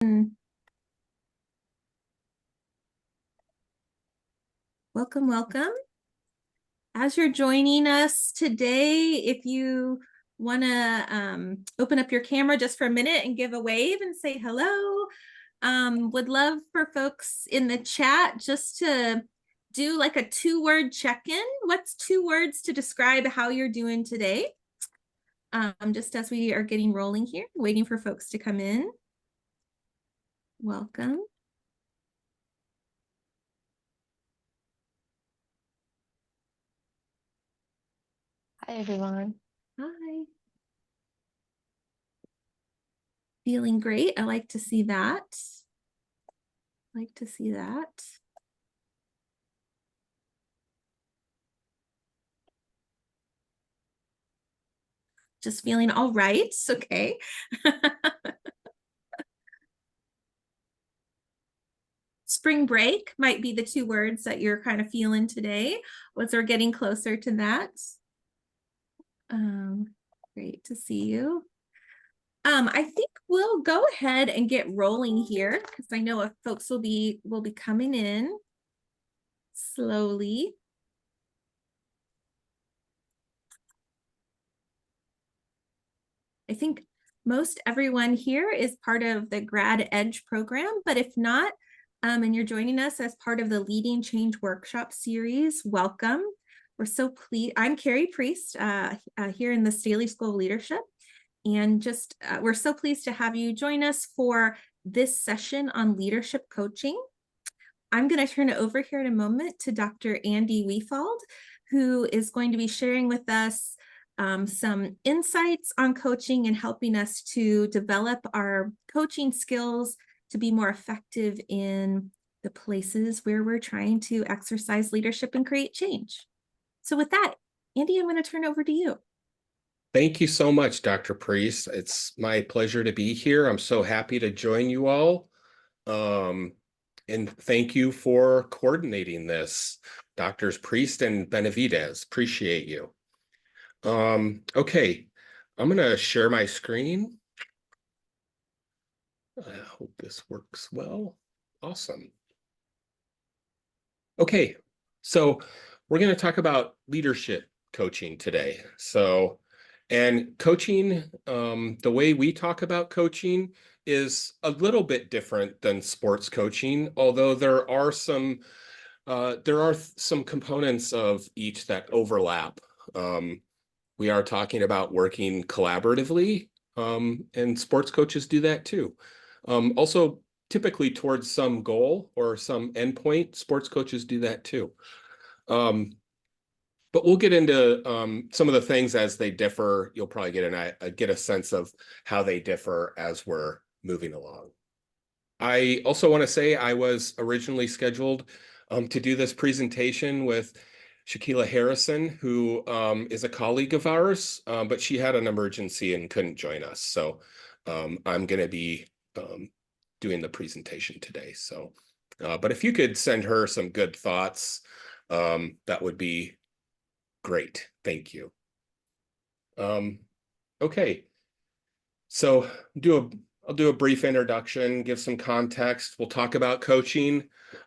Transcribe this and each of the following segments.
Welcome, welcome. As you're joining us today, if you want to open up your camera just for a minute and give a wave and say hello, would love for folks in the chat just to do like a 2-word check-in. What's 2 words to describe how you're doing today? Just as we are getting rolling here, waiting for folks to come in. Welcome. Hi, everyone. Hi. Feeling great. I like to see that. Like to see that. Just feeling all right. Okay. Spring break might be the 2 words that you're kind of feeling today. As we're getting closer to that. Great to see you. I think we'll go ahead and get rolling here because I know folks will be coming in slowly. I think most everyone here is part of the Grad Edge program, but if not, and you're joining us as part of the Leading Change Workshop series, welcome. We're so pleased. I'm Carrie Priest here in the Staley School of Leadership. And just we're so pleased to have you join us for this session on leadership coaching. I'm going to turn it over here in a moment to Dr. Andy Wefald, who is going to be sharing with us some insights on coaching and helping us to develop our coaching skills to be more effective in the places where we're trying to exercise leadership and create change. So with that, Andy, I'm going to turn over to you. Thank you so much, Dr. Priest. It's my pleasure to be here. I'm so happy to join you all. And thank you for coordinating this, Doctors Priest and Benavidez. Appreciate you. Okay, I'm going to share my screen. I hope this works well. Awesome. Okay, so we're going to talk about leadership coaching today. And coaching, the way we talk about coaching is a little bit different than sports coaching, although there are some components of each that overlap. We are talking about working collaboratively, and sports coaches do that too. Also, typically towards some goal or some endpoint, sports coaches do that too. But we'll get into some of the things as they differ. You'll probably get a sense of how they differ as we're moving along. I also want to say I was originally scheduled to do this presentation with Shaquila Harrison, who is a colleague of ours, but she had an emergency and couldn't join us. So I'm going to be doing the presentation today. So, but if you could send her some good thoughts, that would be great. Thank you. Okay. So I'll do a brief introduction, give some context. We'll talk about coaching.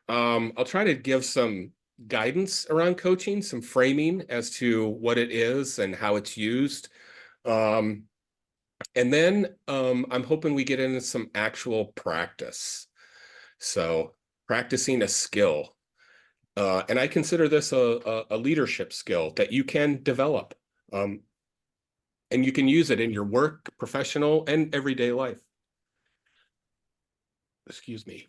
I'll try to give some guidance around coaching, some framing as to what it is and how it's used. And then I'm hoping we get into some actual practice. So practicing a skill. And I consider this a leadership skill that you can develop. And you can use it in your work, professional, and everyday life. Excuse me.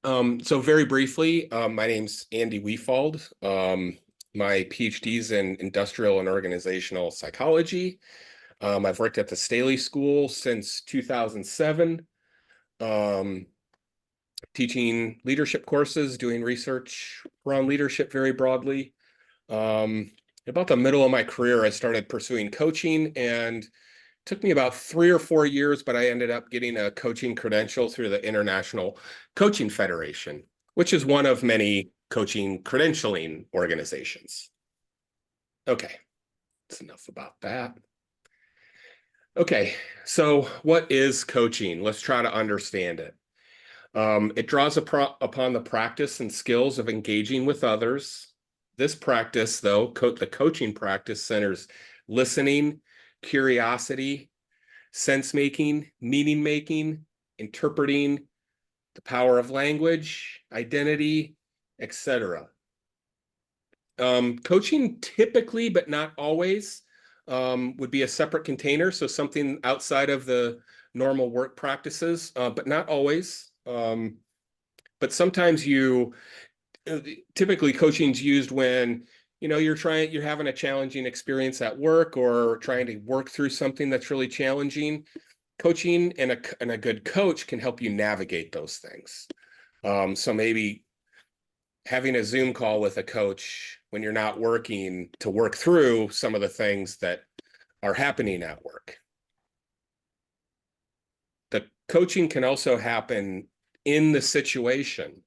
So very briefly, my name's Andy Wefald. My PhD's in industrial and organizational psychology. I've worked at the Staley School since 2007, teaching leadership courses, doing research around leadership very broadly. About the middle of my career, I started pursuing coaching, and it took me about 3 or 4 years, but I ended up getting a coaching credential through the International Coaching Federation, which is one of many coaching credentialing organizations. Okay, that's enough about that. Okay, so what is coaching? Let's try to understand it. It draws upon the practice and skills of engaging with others. This practice, though, the coaching practice centers listening, curiosity, sense making, meaning making, interpreting, the power of language, identity, etc. Coaching typically, but not always, would be a separate container, so something outside of the normal work practices, but not always. But sometimes typically coaching's used when you're having a challenging experience at work or trying to work through something that's really challenging. Coaching and a good coach can help you navigate those things. So maybe having a Zoom call with a coach when you're not working to work through some of the things that are happening at work. The coaching can also happen in the situation.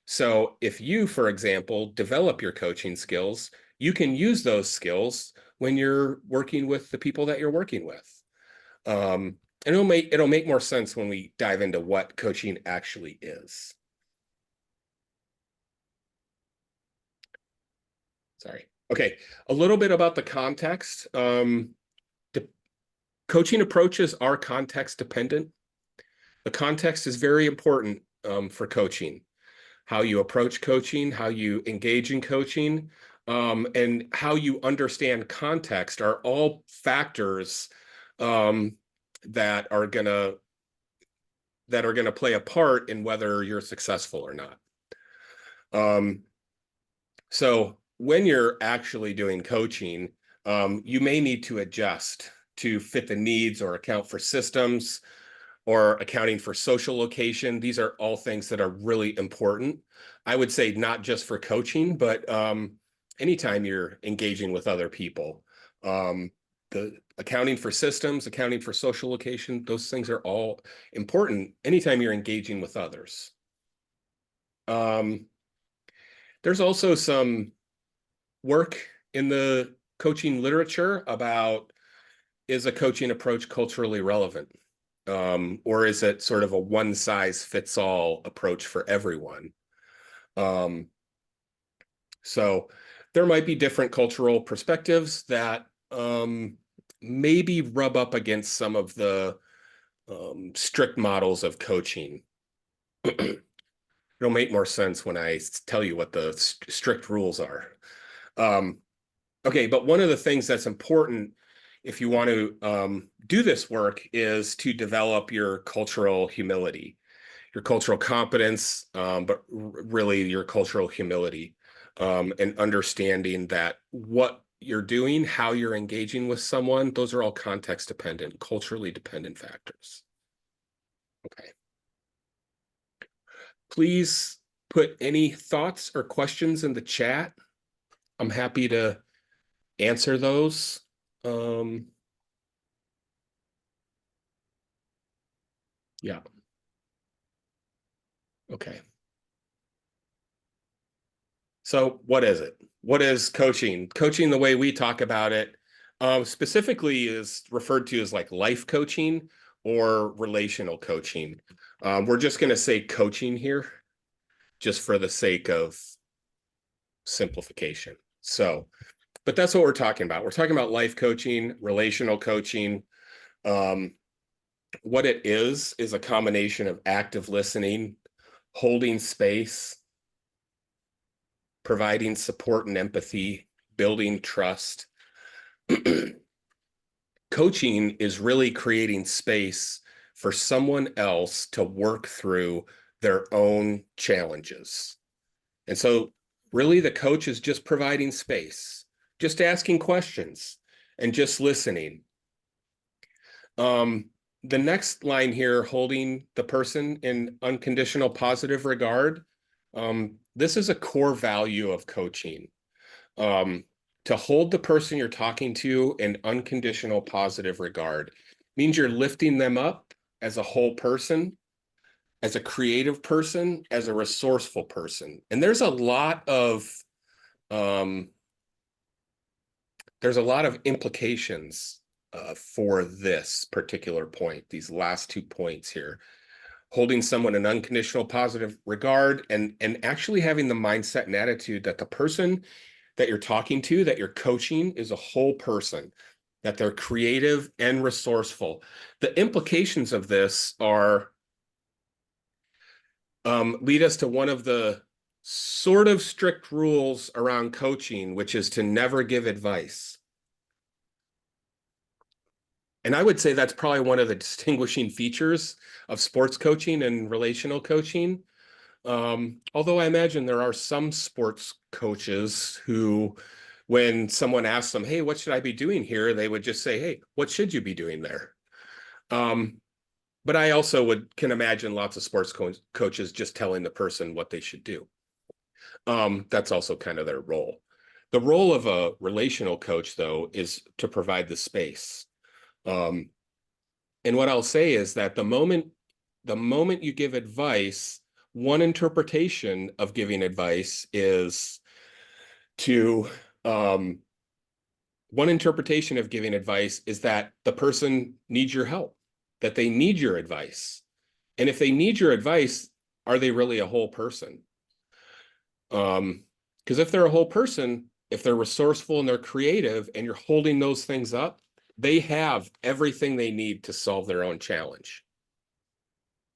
So if you, for example, develop your coaching skills, you can use those skills when you're working with the people that you're working with. And it'll make more sense when we dive into what coaching actually is. Sorry. Okay, a little bit about the context. The coaching approaches are context dependent. The context is very important for coaching. How you approach coaching, how you engage in coaching, and how you understand context are all factors that are gonna play a part in whether you're successful or not. So when you're actually doing coaching, you may need to adjust to fit the needs or account for systems or accounting for social location. These are all things that are really important. I would say not just for coaching, but anytime you're engaging with other people. The accounting for systems, accounting for social location, those things are all important anytime you're engaging with others. There's also some work in the coaching literature about, is a coaching approach culturally relevant? Or is it sort of a one size fits all approach for everyone? So there might be different cultural perspectives that maybe rub up against some of the strict models of coaching. It'll make more sense when I tell you what the strict rules are. Okay, but one of the things that's important if you want to do this work is to develop your cultural humility, your cultural competence, but really your cultural humility, and understanding that what you're doing, how you're engaging with someone, those are all context dependent, culturally dependent factors. Okay. Please put any thoughts or questions in the chat. I'm happy to answer those. Yeah. Okay. So what is it? What is coaching? Coaching, the way we talk about it, specifically is referred to as like life coaching or relational coaching. We're just going to say coaching here just for the sake of simplification. So, but that's what we're talking about. We're talking about life coaching, relational coaching. What it is a combination of active listening, holding space, providing support and empathy, building trust. Coaching is really creating space for someone else to work through their own challenges. And so really the coach is just providing space, just asking questions and just listening. The next line here, holding the person in unconditional positive regard. This is a core value of coaching. To hold the person you're talking to in unconditional positive regard means you're lifting them up as a whole person, as a creative person, as a resourceful person. And there's a lot of implications for this particular point, these last 2 points here. Holding someone in unconditional positive regard and actually having the mindset and attitude that the person that you're talking to, that you're coaching, is a whole person, that they're creative and resourceful. The implications of this are lead us to one of the sort of strict rules around coaching, which is to never give advice. And I would say that's probably one of the distinguishing features of sports coaching and relational coaching. Although I imagine there are some sports coaches who, when someone asks them, hey, what should I be doing here? They would just say, hey, what should you be doing there? But I also can imagine lots of sports coaches just telling the person what they should do. That's also kind of their role. The role of a relational coach, though, is to provide the space. And what I'll say is that the moment you give advice, one interpretation of giving advice is one interpretation of giving advice is that the person needs your help, that they need your advice. And if they need your advice, are they really a whole person? Because if they're a whole person, if they're resourceful and they're creative and you're holding those things up, they have everything they need to solve their own challenge.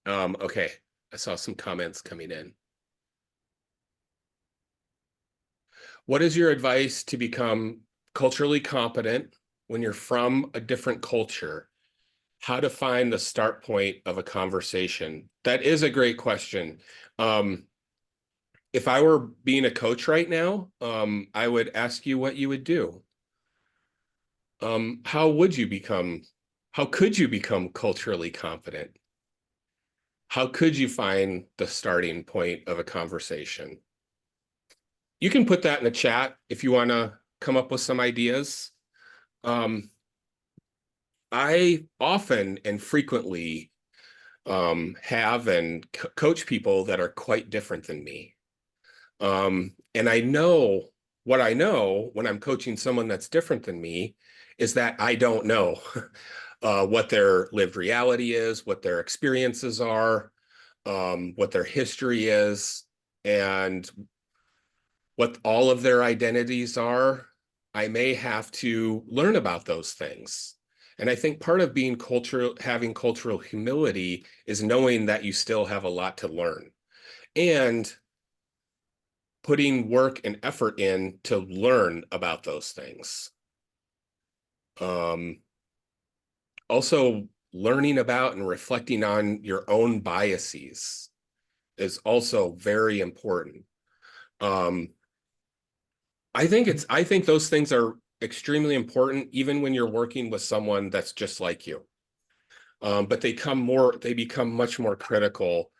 Okay, I saw some comments coming in. What is your advice to become culturally competent when you're from a different culture? How to find the start point of a conversation? That is a great question. If I were being a coach right now, I would ask you what you would do. How could you become culturally competent? How could you find the starting point of a conversation? You can put that in the chat if you want to come up with some ideas. I often and frequently have and coach people that are quite different than me. And I know what I know when I'm coaching someone that's different than me is that I don't know what their lived reality is, what their experiences are, what their history is, and what all of their identities are. I may have to learn about those things. And I think part of being having cultural humility is knowing that you still have a lot to learn and putting work and effort in to learn about those things. Also, learning about and reflecting on your own biases is also very important. I think those things are extremely important, even when you're working with someone that's just like you. But they become much more critical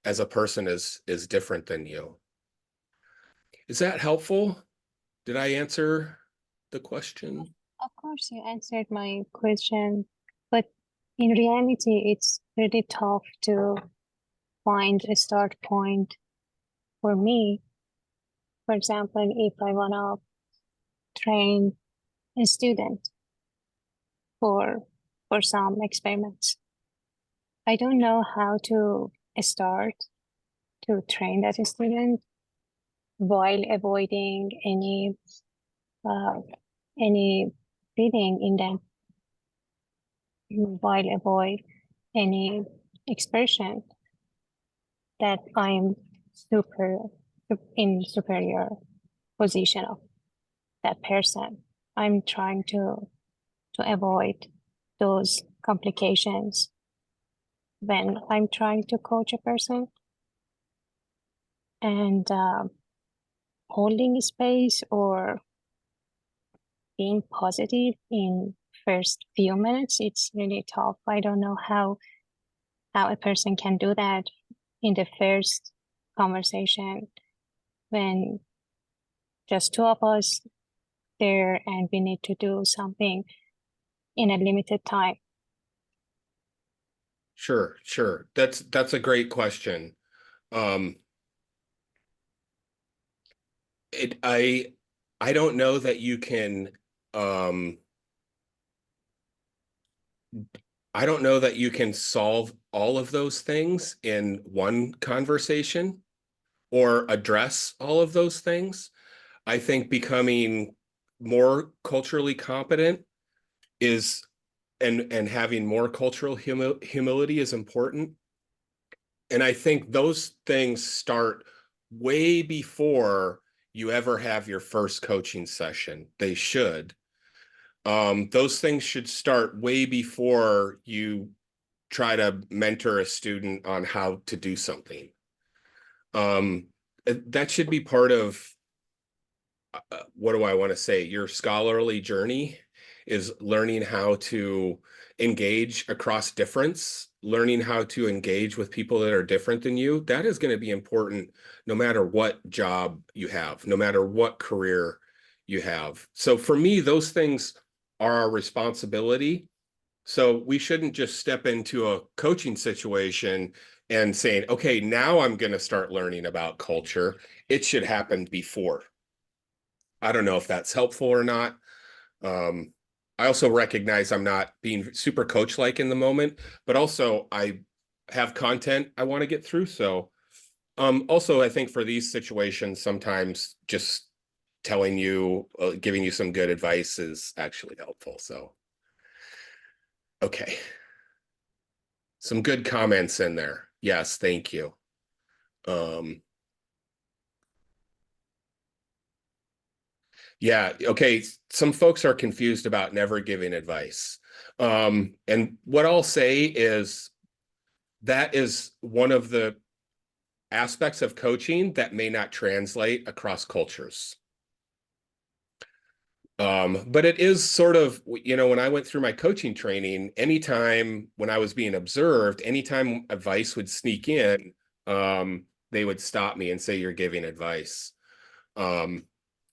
as a person is different than you. Is that helpful? Did I answer the question? Of course, you answered my question, but in reality, it's pretty tough to find a start point for me. For example, if I want to train a student for some experiments, I don't know how to start to train that student while avoiding any feeling in them, while avoid any expression that I'm in superior position of that person. I'm trying to avoid those complications when I'm trying to coach a person, and holding space or being positive in first few minutes, it's really tough. I don't know how a person can do that in the first conversation when just two of us there and we need to do something in a limited time. Sure. That's a great question. I don't know that you can I don't know that you can solve all of those things in one conversation or address all of those things. I think becoming more culturally competent is and having more cultural humility is important. And I think those things start way before you ever have your first coaching session. They should. Those things should start way before you try to mentor a student on how to do something. That should be part of what do I want to say? Your scholarly journey is learning how to engage across difference, learning how to engage with people that are different than you. That is going to be important no matter what job you have, no matter what career you have. So for me, those things are our responsibility. So we shouldn't just step into a coaching situation and saying, okay, now I'm going to start learning about culture. It should happen before. I don't know if that's helpful or not. I also recognize I'm not being super coach-like in the moment, but also I have content I want to get through. So also I think for these situations, sometimes just telling you, giving you some good advice is actually helpful. So, okay. Some good comments in there. Yes, thank you. Yeah, okay. Some folks are confused about never giving advice. And what I'll say is that is one of the aspects of coaching that may not translate across cultures. But it is sort of, you know, when I went through my coaching training, anytime when I was being observed, anytime advice would sneak in, they would stop me and say, "You're giving advice."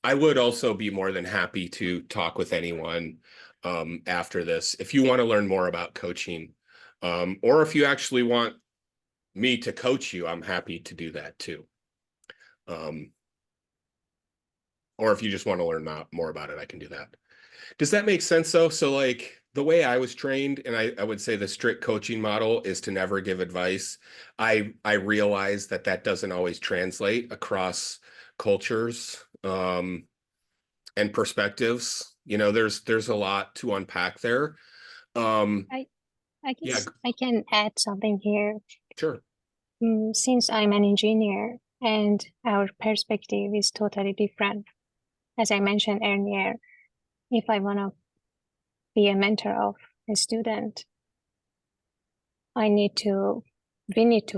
I would also be more than happy to talk with anyone after this. If you want to learn more about coaching, or if you actually want me to coach you, I'm happy to do that too. Or if you just want to learn more about it, I can do that. Does that make sense though? So like the way I was trained, and I would say the strict coaching model is to never give advice. I realize that that doesn't always translate across cultures and perspectives. You know, there's a lot to unpack there. I Yeah, guess I can add something here. sure. Since I'm an engineer and our perspective is totally different, as I mentioned earlier, if I want to be a mentor of a student, we need to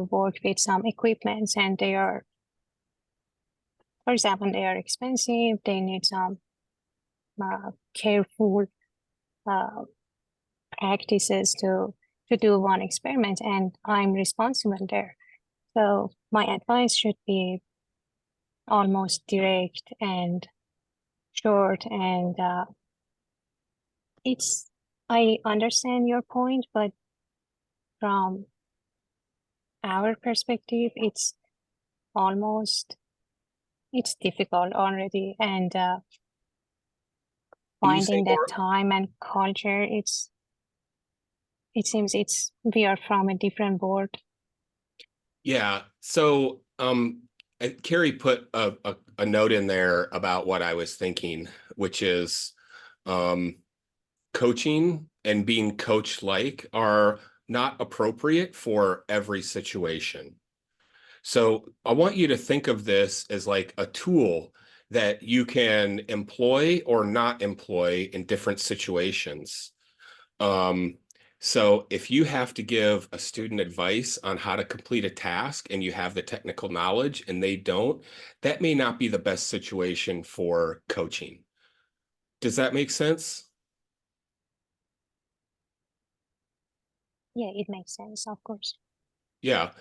work with some equipments, and they are, for example, they are expensive. They need some careful practices to do one experiment, and I'm responsible there. So my advice should be almost direct and short, and I understand your point, but from our perspective, it's difficult already, and Can you say finding that more? time and culture, it seems we are from a different world. Yeah. So Carrie put a note in there about what I was thinking, which is coaching and being coach-like are not appropriate for every situation. So I want you to think of this as like a tool that you can employ or not employ in different situations. Um, so if you have to give a student advice on how to complete a task and you have the technical knowledge and they don't, that may not be the best situation for coaching. Does that make sense? Yeah, it makes sense, of course. Yeah.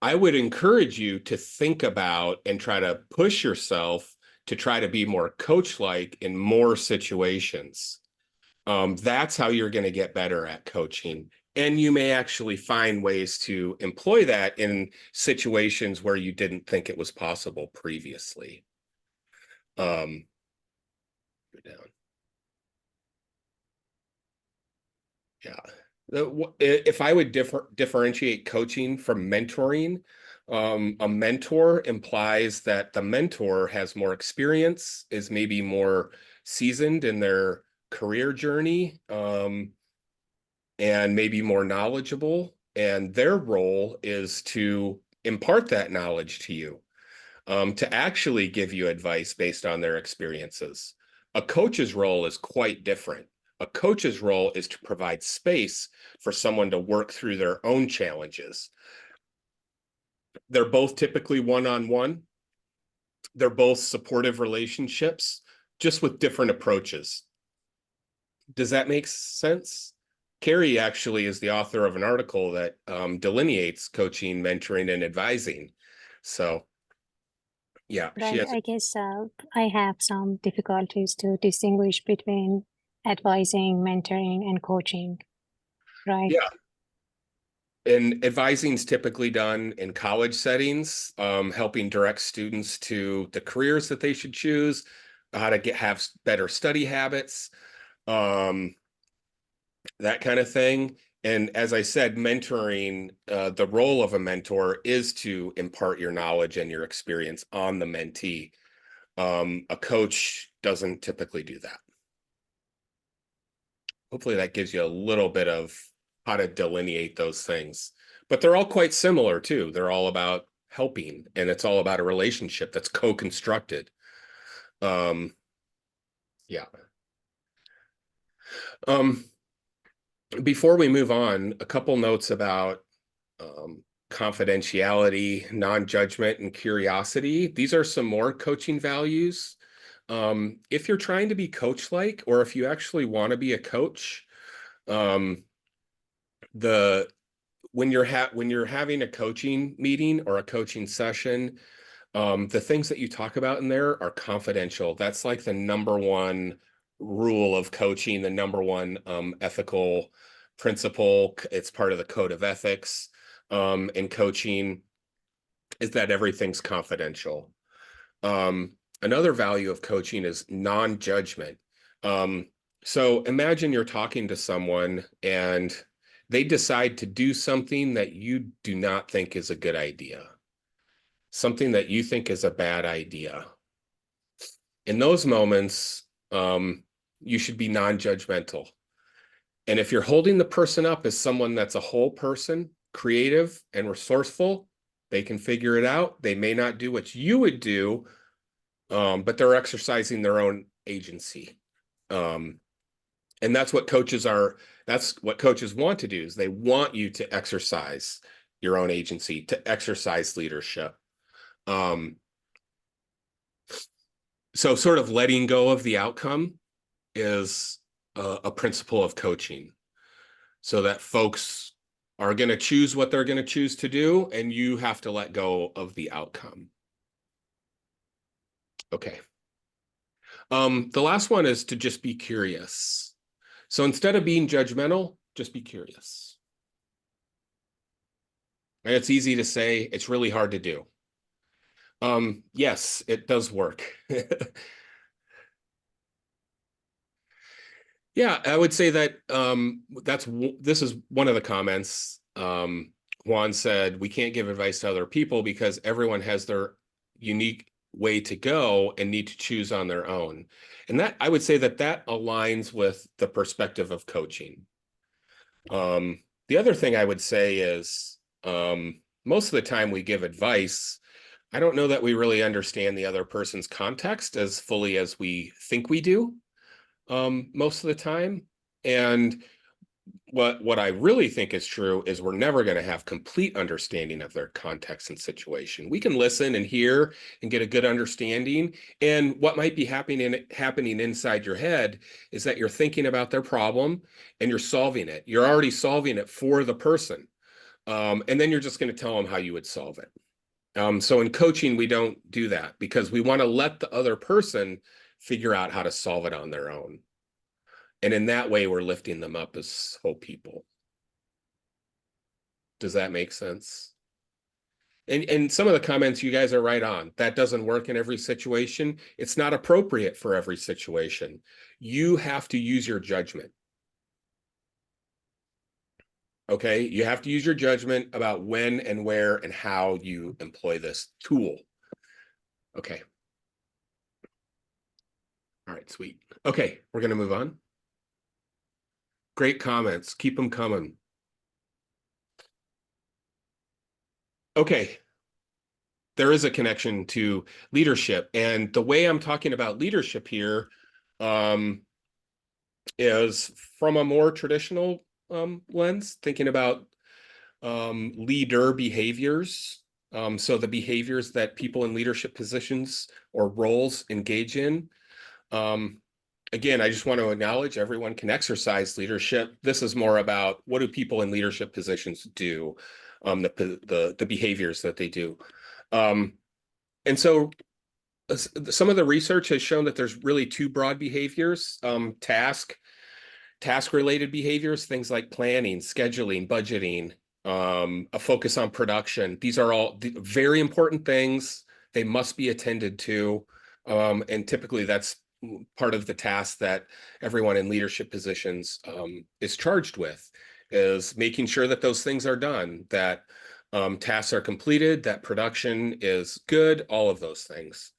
I would encourage you to think about and try to push yourself to try to be more coach-like in more situations. That's how you're going to get better at coaching. And you may actually find ways to employ that in situations where you didn't think it was possible previously. Go down. Yeah. If I would differentiate coaching from mentoring, a mentor implies that the mentor has more experience, is maybe more seasoned in their career journey, and maybe more knowledgeable. And their role is to impart that knowledge to you, to actually give you advice based on their experiences. A coach's role is quite different. A coach's role is to provide space for someone to work through their own challenges. They're both typically one-on-one. They're both supportive relationships, just with different approaches. Does that make sense? Carrie actually is the author of an article that delineates coaching, mentoring, and advising. So yeah, But she has. I guess I have some difficulties to distinguish between advising, mentoring, and coaching, right? Yeah. And advising is typically done in college settings, helping direct students to the careers that they should choose, how to have better study habits, that kind of thing. And as I said, mentoring, the role of a mentor is to impart your knowledge and your experience on the mentee. A coach doesn't typically do that. Hopefully that gives you a little bit of how to delineate those things. But they're all quite similar too. They're all about helping, and it's all about a relationship that's co-constructed. Yeah. Before we move on, a couple notes about confidentiality, non-judgment, and curiosity. These are some more coaching values. If you're trying to be coach-like, or if you actually want to be a coach, when you're having a coaching meeting or a coaching session, the things that you talk about in there are confidential. That's like the number one rule of coaching, the number one ethical principle. It's part of the code of ethics in coaching, is that everything's confidential. Another value of coaching is non-judgment. So imagine you're talking to someone and they decide to do something that you do not think is a good idea, something that you think is a bad idea. In those moments, you should be non-judgmental. And if you're holding the person up as someone that's a whole person, creative and resourceful, they can figure it out. They may not do what you would do, but they're exercising their own agency. And that's what coaches want to do, is they want you to exercise your own agency, to exercise leadership. So sort of letting go of the outcome is a principle of coaching, so that folks are going to choose what they're going to choose to do, and you have to let go of the outcome. Okay. The last one is to just be curious. So instead of being judgmental, just be curious. And it's easy to say, it's really hard to do. Yes, it does work. Yeah, I would say that this is one of the comments. Juan said, we can't give advice to other people because everyone has their unique way to go and need to choose on their own. And that, I would say that aligns with the perspective of coaching. The other thing I would say is, most of the time we give advice, I don't know that we really understand the other person's context as fully as we think we do, most of the time. And what I really think is true is we're never going to have complete understanding of their context and situation. We can listen and hear and get a good understanding. And what might be happening inside your head is that you're thinking about their problem and you're solving it. You're already solving it for the person. And then you're just going to tell them how you would solve it. So in coaching, we don't do that because we want to let the other person figure out how to solve it on their own. And in that way, we're lifting them up as whole people. Does that make sense? And some of the comments, you guys are right on. That doesn't work in every situation. It's not appropriate for every situation. You have to use your judgment. Okay, you have to use your judgment about when and where and how you employ this tool. Okay. All right, sweet. Okay, we're going to move on. Great comments. Keep them coming. Okay. There is a connection to leadership. And the way I'm talking about leadership here is from a more traditional lens, thinking about leader behaviors. So the behaviors that people in leadership positions or roles engage in. Again, I just want to acknowledge everyone can exercise leadership. This is more about what do people in leadership positions do, the behaviors that they do. And so some of the research has shown that there's really two broad behaviors, task-related behaviors, things like planning, scheduling, budgeting, a focus on production. These are all very important things. They must be attended to. And typically that's part of the task that everyone in leadership positions is charged with, is making sure that those things are done, that tasks are completed, that production is good, all of those things.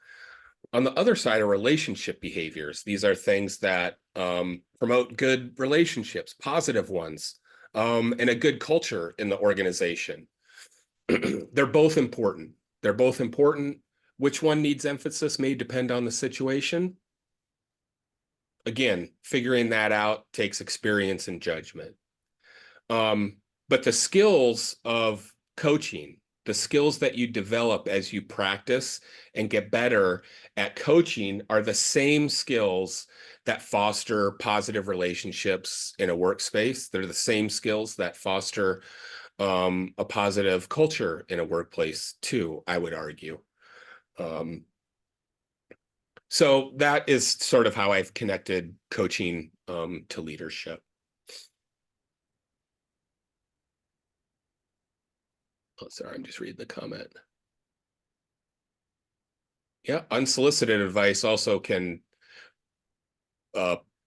On the other side are relationship behaviors. These are things that promote good relationships, positive ones, and a good culture in the organization. They're both important. They're both important. Which one needs emphasis may depend on the situation. Again, figuring that out takes experience and judgment. But the skills of coaching, the skills that you develop as you practice and get better at coaching are the same skills that foster positive relationships in a workspace. They're the same skills that foster a positive culture in a workplace too, I would argue. So that is sort of how I've connected coaching to leadership. Oh, sorry, I'm just reading the comment. Yeah, unsolicited advice also can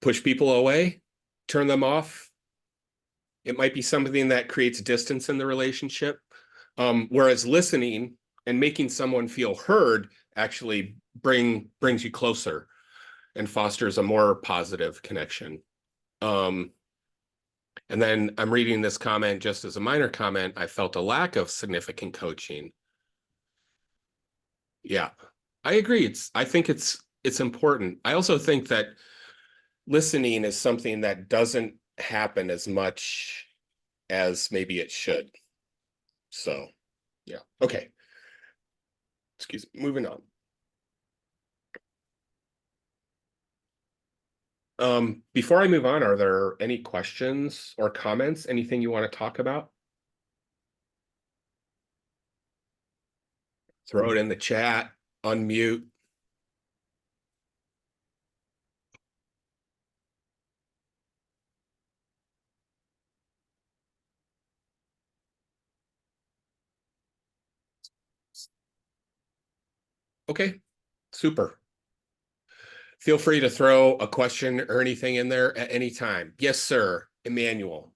push people away, turn them off. It might be something that creates distance in the relationship, whereas listening and making someone feel heard actually brings you closer and fosters a more positive connection. And then I'm reading this comment just as a minor comment. I felt a lack of significant coaching. Yeah, I agree. I think it's important. I also think that listening is something that doesn't happen as much as maybe it should. So, yeah. Okay. Excuse me. Moving on. Before I move on, are there any questions or comments? Anything you want to talk about? Throw it in the chat, unmute. Okay, super. Feel free to throw a question or anything in there at any time. Yes, sir. Emmanuel.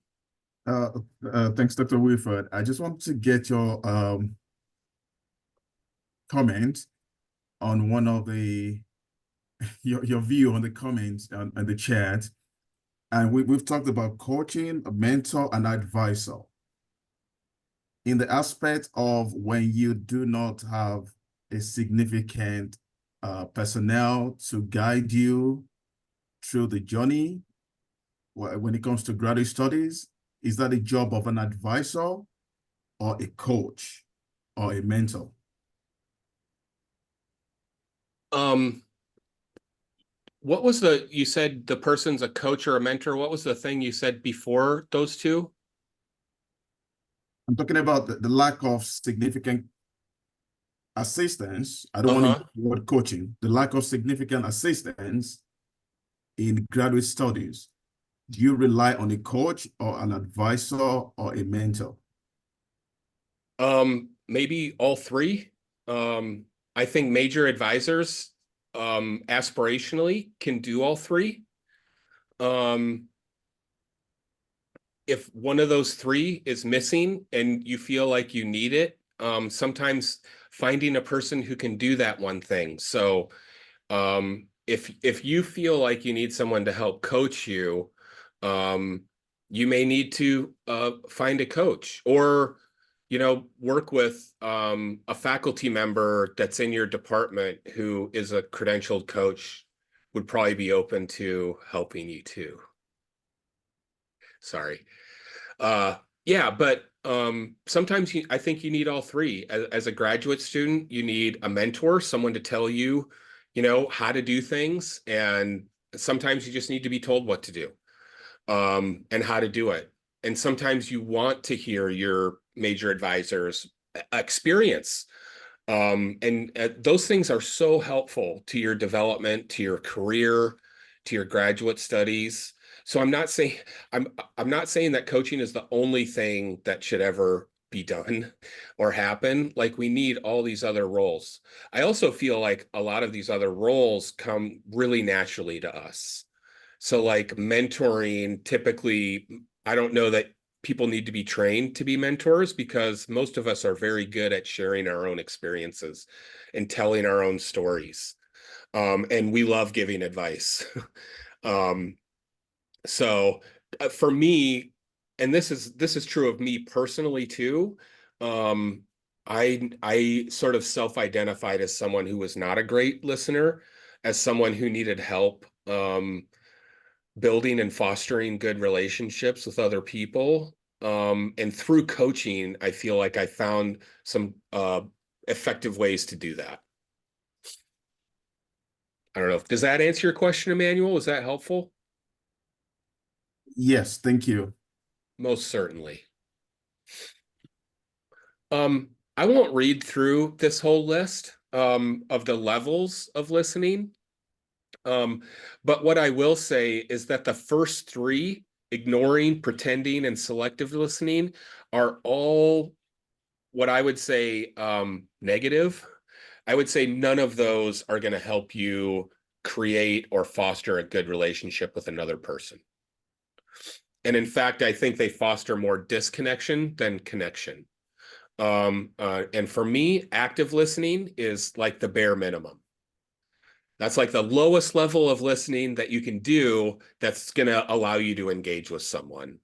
Thanks, Dr. Wilford. I just want to get your comment on one of the your view on the comments on the chat. And we've talked about coaching, a mentor, and advisor. In the aspect of when you do not have a significant personnel to guide you through the journey, when it comes to graduate studies, is that a job of an advisor or a coach or a mentor? What was you said the person's a coach or a mentor. What was the thing you said before those two? I'm talking about the lack of significant assistance. I don't want to use the word coaching. The lack of significant assistance in graduate studies. Do you rely on a coach or an advisor or a mentor? Maybe all three. I think major advisors aspirationally can do all three. if one of those three is missing and you feel like you need it, sometimes finding a person who can do that one thing. So if you feel like you need someone to help coach you, you may need to find a coach, or work with a faculty member that's in your department who is a credentialed coach, would probably be open to helping you too. Sorry. Yeah, but sometimes I think you need all three. As a graduate student, you need a mentor, someone to tell you, how to do things. And sometimes you just need to be told what to do, and how to do it. And sometimes you want to hear your major advisor's experience. And those things are so helpful to your development, to your career, to your graduate studies. So I'm not saying that coaching is the only thing that should ever be done or happen. Like, we need all these other roles. I also feel like a lot of these other roles come really naturally to us. So like mentoring, typically, I don't know that people need to be trained to be mentors, because most of us are very good at sharing our own experiences and telling our own stories. And we love giving advice. So for me, and this is true of me personally too, I sort of self-identified as someone who was not a great listener, as someone who needed help building and fostering good relationships with other people. And through coaching, I feel like I found some effective ways to do that. I don't know. Does that answer your question, Emmanuel? Was that helpful? Yes, thank you. Most certainly. I won't read through this whole list of the levels of listening. But what I will say is that the first three, ignoring, pretending, and selective listening, are all what I would say negative. I would say none of those are going to help you create or foster a good relationship with another person. And in fact, I think they foster more disconnection than connection. And for me, active listening is like the bare minimum. That's like the lowest level of listening that you can do that's going to allow you to engage with someone.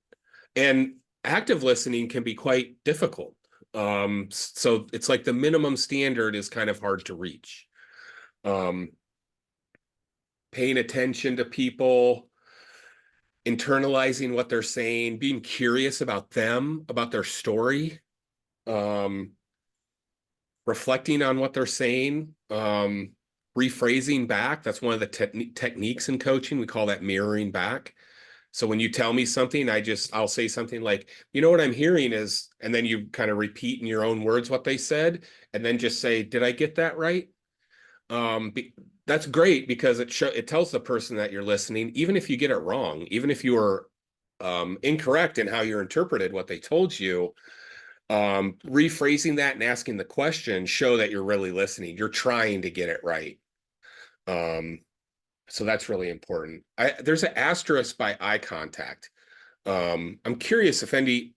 And active listening can be quite difficult. So it's like the minimum standard is kind of hard to reach. Paying attention to people, internalizing what they're saying, being curious about them, about their story, reflecting on what they're saying, rephrasing back. That's one of the techniques in coaching. We call that mirroring back. So when you tell me something, I'll say something like, what I'm hearing is, and then you kind of repeat in your own words what they said, and then just say, did I get that right? That's great, because it tells the person that you're listening, even if you get it wrong, even if you are incorrect in how you interpreted what they told you, rephrasing that and asking the question show that you're really listening. You're trying to get it right. So that's really important. There's an asterisk by eye contact. I'm curious if anyone,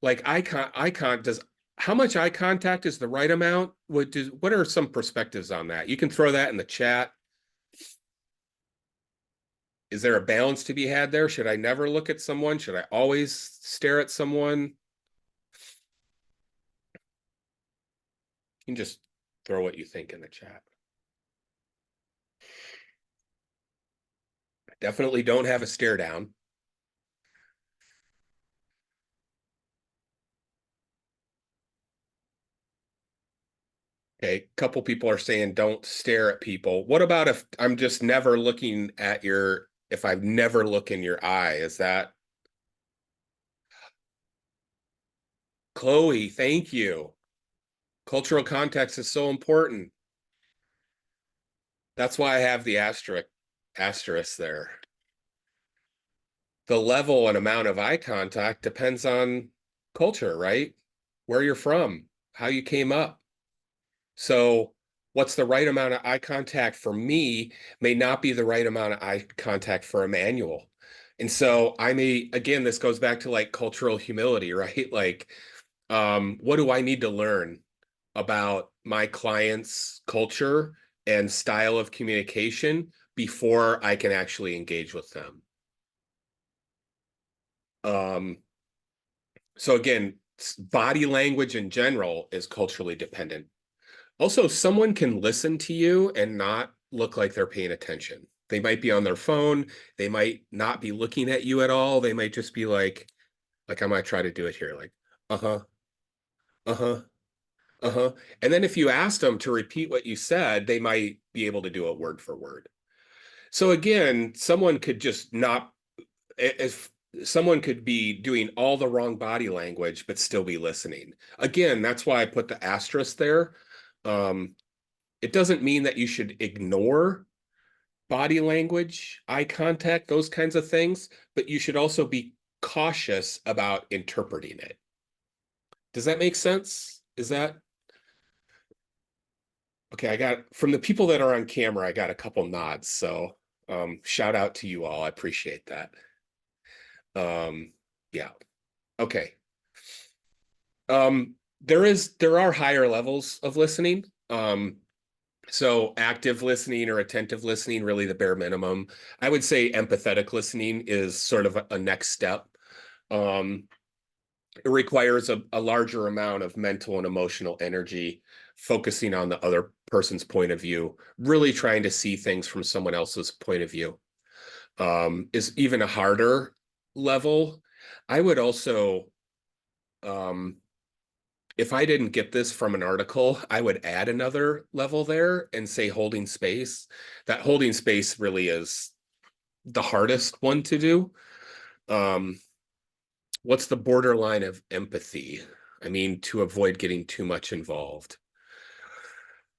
like how much eye contact is the right amount? What are some perspectives on that? You can throw that in the chat. Is there a balance to be had there? Should I never look at someone? Should I always stare at someone? You can just throw what you think in the chat. I definitely don't have a stare down. Okay, a couple people are saying don't stare at people. What about if I'm just never looking at if I never look in your eye? Is that? Chloe, thank you. Cultural context is so important. That's why I have the asterisk there. The level and amount of eye contact depends on culture, right? Where you're from, how you came up. So what's the right amount of eye contact for me may not be the right amount of eye contact for Emmanuel. And so again, this goes back to like cultural humility, right? Like, what do I need to learn about my client's culture and style of communication before I can actually engage with them? So again, body language in general is culturally dependent. Also, someone can listen to you and not look like they're paying attention. They might be on their phone. They might not be looking at you at all. They might just be like I might try to do it here, like, uh-huh, uh-huh, uh-huh. And then if you asked them to repeat what you said, they might be able to do it word for word. So again, someone could just not, if someone could be doing all the wrong body language, but still be listening. Again, that's why I put the asterisk there. It doesn't mean that you should ignore body language, eye contact, those kinds of things, but you should also be cautious about interpreting it. Does that make sense? Is that okay? I got from the people that are on camera, I got a couple nods. So shout out to you all. I appreciate that. Yeah. Okay. There are higher levels of listening. So active listening or attentive listening, really the bare minimum. I would say empathetic listening is sort of a next step. It requires a larger amount of mental and emotional energy, focusing on the other person's point of view, really trying to see things from someone else's point of view. Is even a harder level. I would also, if I didn't get this from an article, I would add another level there and say holding space. That holding space really is the hardest one to do. What's the borderline of empathy? I mean, to avoid getting too much involved.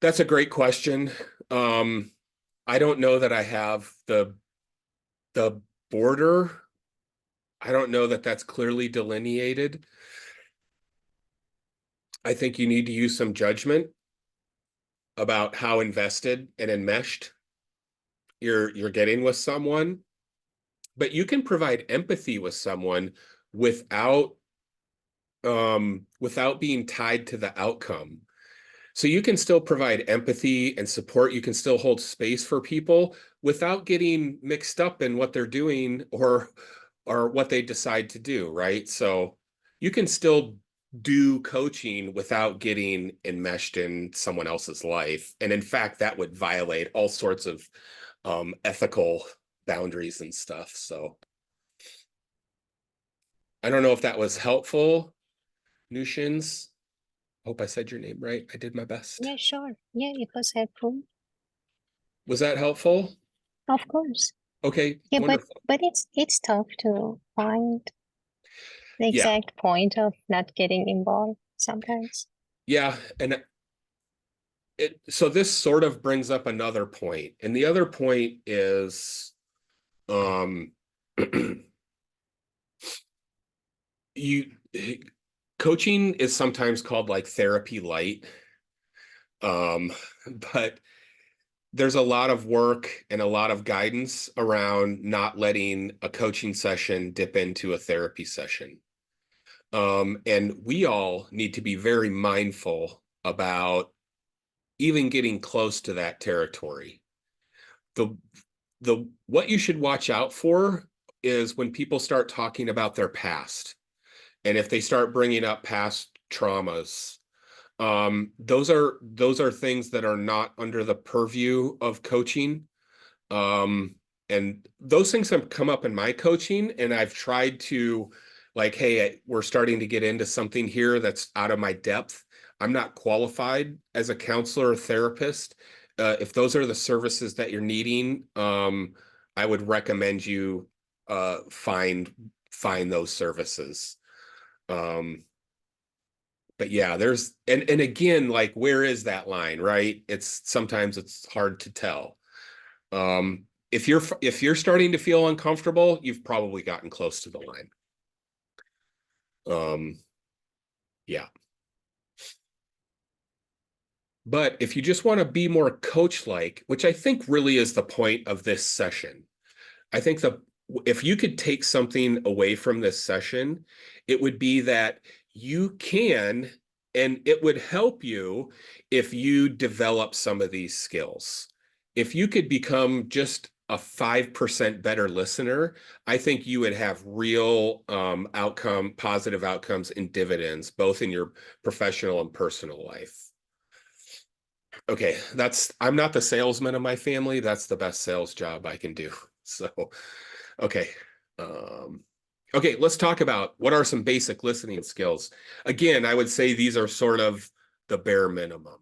That's a great question. I don't know that I have the border. I don't know that that's clearly delineated. I think you need to use some judgment about how invested and enmeshed you're getting with someone, but you can provide empathy with someone without being tied to the outcome. So you can still provide empathy and support. You can still hold space for people without getting mixed up in what they're doing or what they decide to do, right? So you can still do coaching without getting enmeshed in someone else's life. And in fact, that would violate all sorts of ethical boundaries and stuff. So I don't know if that was helpful, Nushins. Hope I said your name right. I did my best. Yeah, sure. Yeah, it was helpful. Was that helpful? Of course. Okay, Yeah, wonderful. but it's tough to find the Yeah. exact point of not getting involved sometimes. Yeah, and so this sort of brings up another point. And the other point is you coaching is sometimes called like therapy light. But there's a lot of work and a lot of guidance around not letting a coaching session dip into a therapy session. And we all need to be very mindful about even getting close to that territory. What you should watch out for is when people start talking about their past, and if they start bringing up past traumas, those are things that are not under the purview of coaching. And those things have come up in my coaching, and I've tried to like, hey, we're starting to get into something here that's out of my depth. I'm not qualified as a counselor or therapist. If those are the services that you're needing, I would recommend you find those services. But yeah, there's and again, like, where is that line, right? Sometimes it's hard to tell. If you're starting to feel uncomfortable, you've probably gotten close to the line. Yeah. But if you just want to be more coach-like, which I think really is the point of this session, I think if you could take something away from this session, it would be that you can, and it would help you if you develop some of these skills. If you could become just a 5% better listener, I think you would have real positive outcomes and dividends, both in your professional and personal life. Okay, I'm not the salesman of my family. That's the best sales job I can do. So, okay. Okay, let's talk about what are some basic listening skills. Again, I would say these are sort of the bare minimum.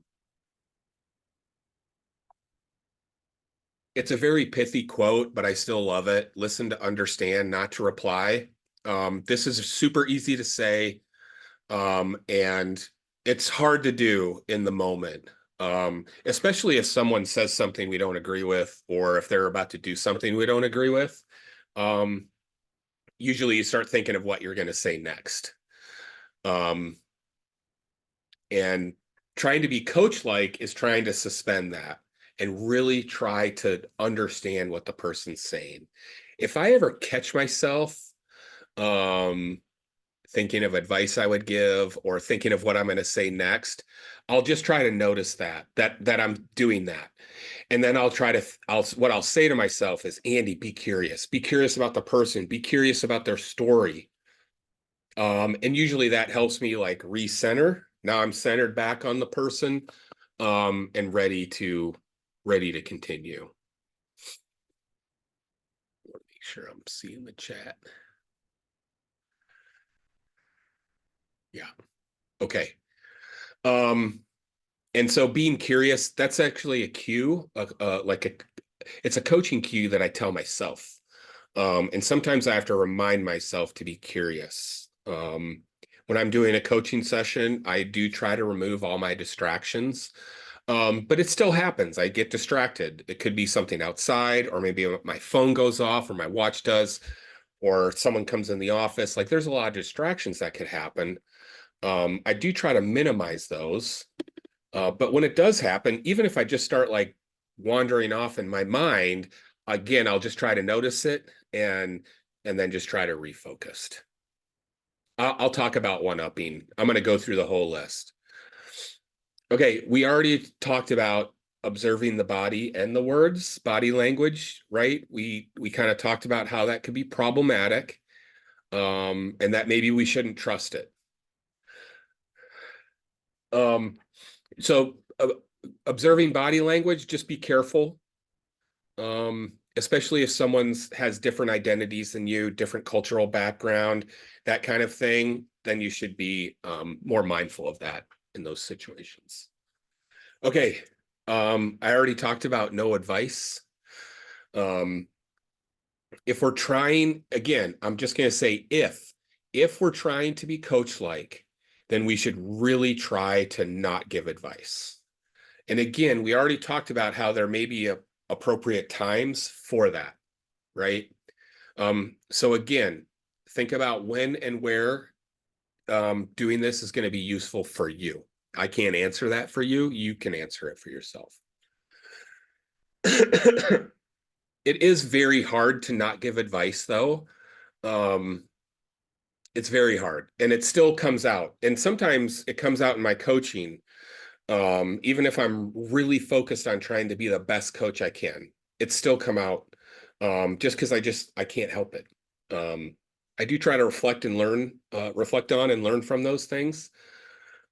It's a very pithy quote, but I still love it. Listen to understand, not to reply. This is super easy to say, and it's hard to do in the moment, especially if someone says something we don't agree with, or if they're about to do something we don't agree with. Usually you start thinking of what you're going to say next. And trying to be coach-like is trying to suspend that and really try to understand what the person's saying. If I ever catch myself thinking of advice I would give or thinking of what I'm going to say next, I'll just try to notice that I'm doing that. And then what I'll say to myself is, Andy, be curious about the person, be curious about their story. And usually that helps me like recenter. Now I'm centered back on the person, and ready to continue. I want to make sure I'm seeing the chat. Yeah. Okay. And so being curious, that's actually a cue, it's a coaching cue that I tell myself. And sometimes I have to remind myself to be curious. When I'm doing a coaching session, I do try to remove all my distractions. But it still happens. I get distracted. It could be something outside, or maybe my phone goes off, or my watch does, or someone comes in the office. Like, there's a lot of distractions that could happen. I do try to minimize those. But when it does happen, even if I just start like wandering off in my mind, again, I'll just try to notice it and then just try to refocus. I'll talk about one-upping. I'm going to go through the whole list. Okay, we already talked about observing the body and the words, body language, right? We kind of talked about how that could be problematic, and that maybe we shouldn't trust it. So observing body language, just be careful, especially if someone has different identities than you, different cultural background, that kind of thing, then you should be more mindful of that in those situations. Okay, I already talked about no advice. If we're trying, again, I'm just going to say if we're trying to be coach-like, then we should really try to not give advice. And again, we already talked about how there may be appropriate times for that, right? So again, think about when and where doing this is going to be useful for you. I can't answer that for you. You can answer it for yourself. It is very hard to not give advice, though. It's very hard, and it still comes out. And sometimes it comes out in my coaching. Even if I'm really focused on trying to be the best coach I can, it's still come out, just because I can't help it. I do try to reflect on and learn from those things.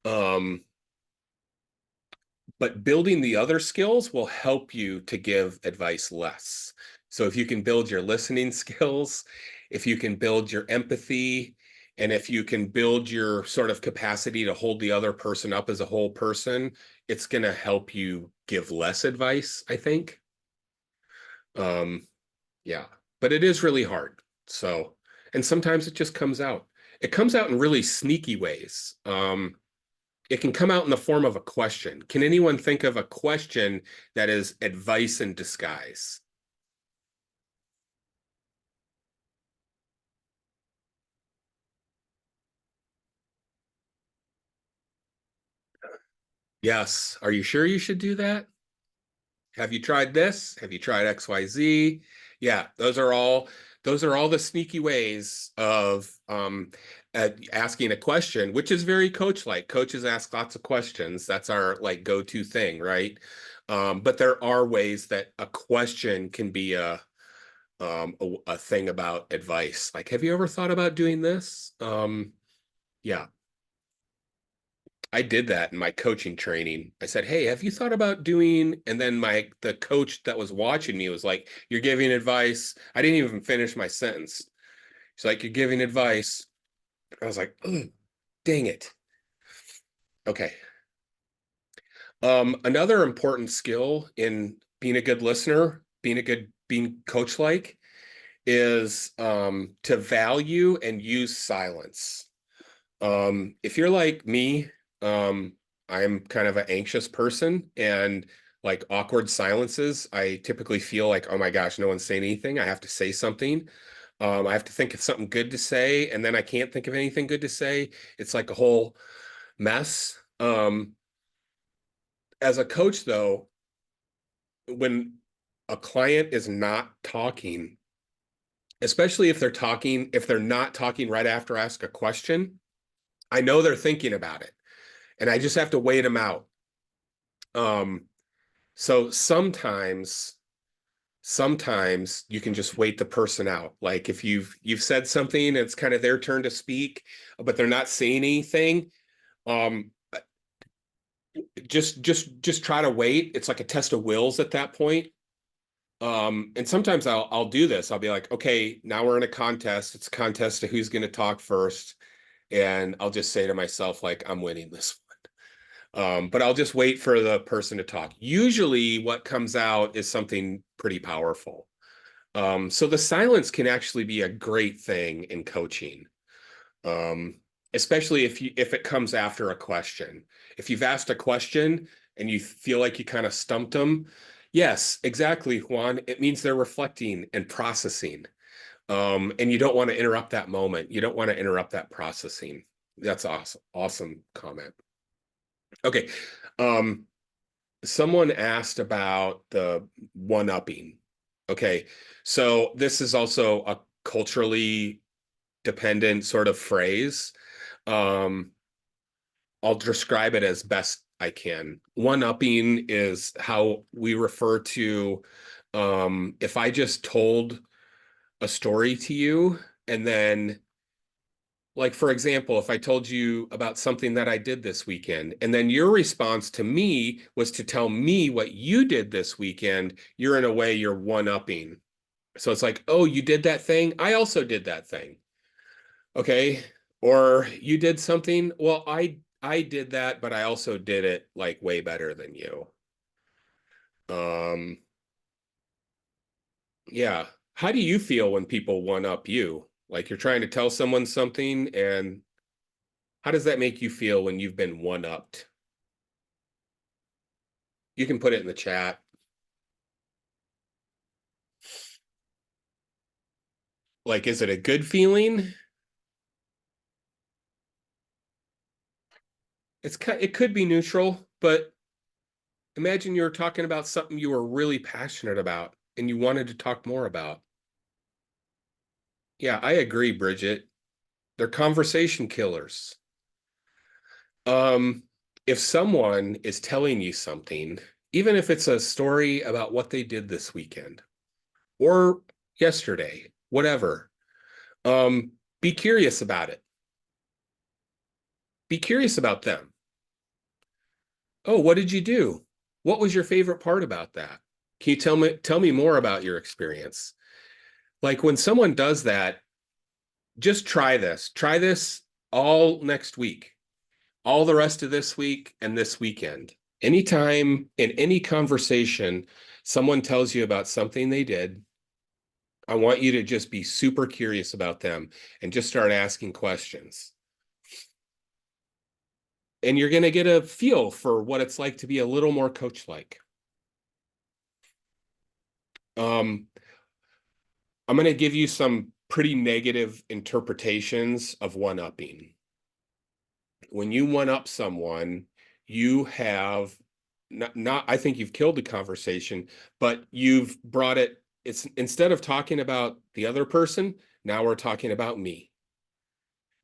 But building the other skills will help you to give advice less. So if you can build your listening skills, if you can build your empathy, and if you can build your sort of capacity to hold the other person up as a whole person, it's going to help you give less advice, I think. Yeah, but it is really hard. So, and sometimes it just comes out. It comes out in really sneaky ways. It can come out in the form of a question. Can anyone think of a question that is advice in disguise? Yes. Are you sure you should do that? Have you tried this? Have you tried XYZ? Yeah, those are all Those are all the sneaky ways of asking a question, which is very coach-like. Coaches ask lots of questions. That's our like go-to thing, right? But there are ways that a question can be a thing about advice. Like, have you ever thought about doing this? Yeah. I did that in my coaching training. I said, "Hey, have you thought about doing?" And then the coach that was watching me was like, "You're giving advice." I didn't even finish my sentence. He's like, "You're giving advice." I was like, "Oh, dang it." Okay. Another important skill in being a good listener, being coach-like, is to value and use silence. If you're like me, I'm kind of an anxious person, and like awkward silences, I typically feel like, oh my gosh, no one's saying anything. I have to say something. I have to think of something good to say, and then I can't think of anything good to say. It's like a whole mess. As a coach, though, when a client is not talking, especially if they're not talking right after I ask a question, I know they're thinking about it, and I just have to wait them out. So sometimes you can just wait the person out. Like if you've said something, it's kind of their turn to speak, but they're not saying anything. Just try to wait. It's like a test of wills at that point. And sometimes I'll do this. I'll be like, okay, now we're in a contest. It's a contest to who's going to talk first. And I'll just say to myself, like, I'm winning this one. But I'll just wait for the person to talk. Usually what comes out is something pretty powerful. So the silence can actually be a great thing in coaching. Especially if it comes after a question. If you've asked a question and you feel like you kind of stumped them, yes, exactly, Juan. It means they're reflecting and processing. And you don't want to interrupt that moment. You don't want to interrupt that processing. That's awesome. Awesome comment. Okay. Someone asked about the one-upping. Okay. So this is also a culturally dependent sort of phrase. I'll describe it as best I can. One-upping is how we refer to if I just told a story to you, and then, like, for example, if I told you about something that I did this weekend, and then your response to me was to tell me what you did this weekend, you're one-upping. So it's like, oh, you did that thing? I also did that thing. Okay. Or you did something, well, I did that, but I also did it like way better than you. Yeah. How do you feel when people one up you? Like you're trying to tell someone something, and how does that make you feel when you've been one upped? You can put it in the chat. Like, is it a good feeling? It could be neutral, but imagine you were talking about something you were really passionate about and you wanted to talk more about. Yeah, I agree, Bridget. They're conversation killers. If someone is telling you something, even if it's a story about what they did this weekend or yesterday, whatever, be curious about it. Be curious about them. Oh, what did you do? What was your favorite part about that? Can you tell me more about your experience? Like when someone does that, just try this. Try this all next week, all the rest of this week and this weekend. Anytime in any conversation, someone tells you about something they did, I want you to just be super curious about them and just start asking questions. And you're going to get a feel for what it's like to be a little more coach-like. I'm going to give you some pretty negative interpretations of one-upping. When you one-up someone, you have not I think you've killed the conversation, but you've brought it it's instead of talking about the other person, now we're talking about me.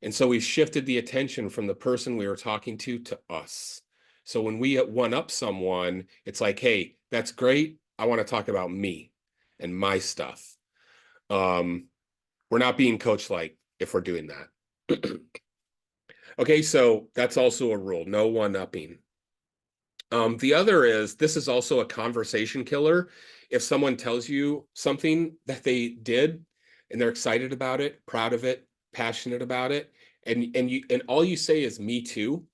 And so we've shifted the attention from the person we were talking to us. So when we one up someone, it's like, hey, that's great. I want to talk about me and my stuff. We're not being coach-like if we're doing that. Okay, so that's also a rule, no one-upping. The other is, this is also a conversation killer. If someone tells you something that they did and they're excited about it, proud of it, passionate about it, and all you say is me too,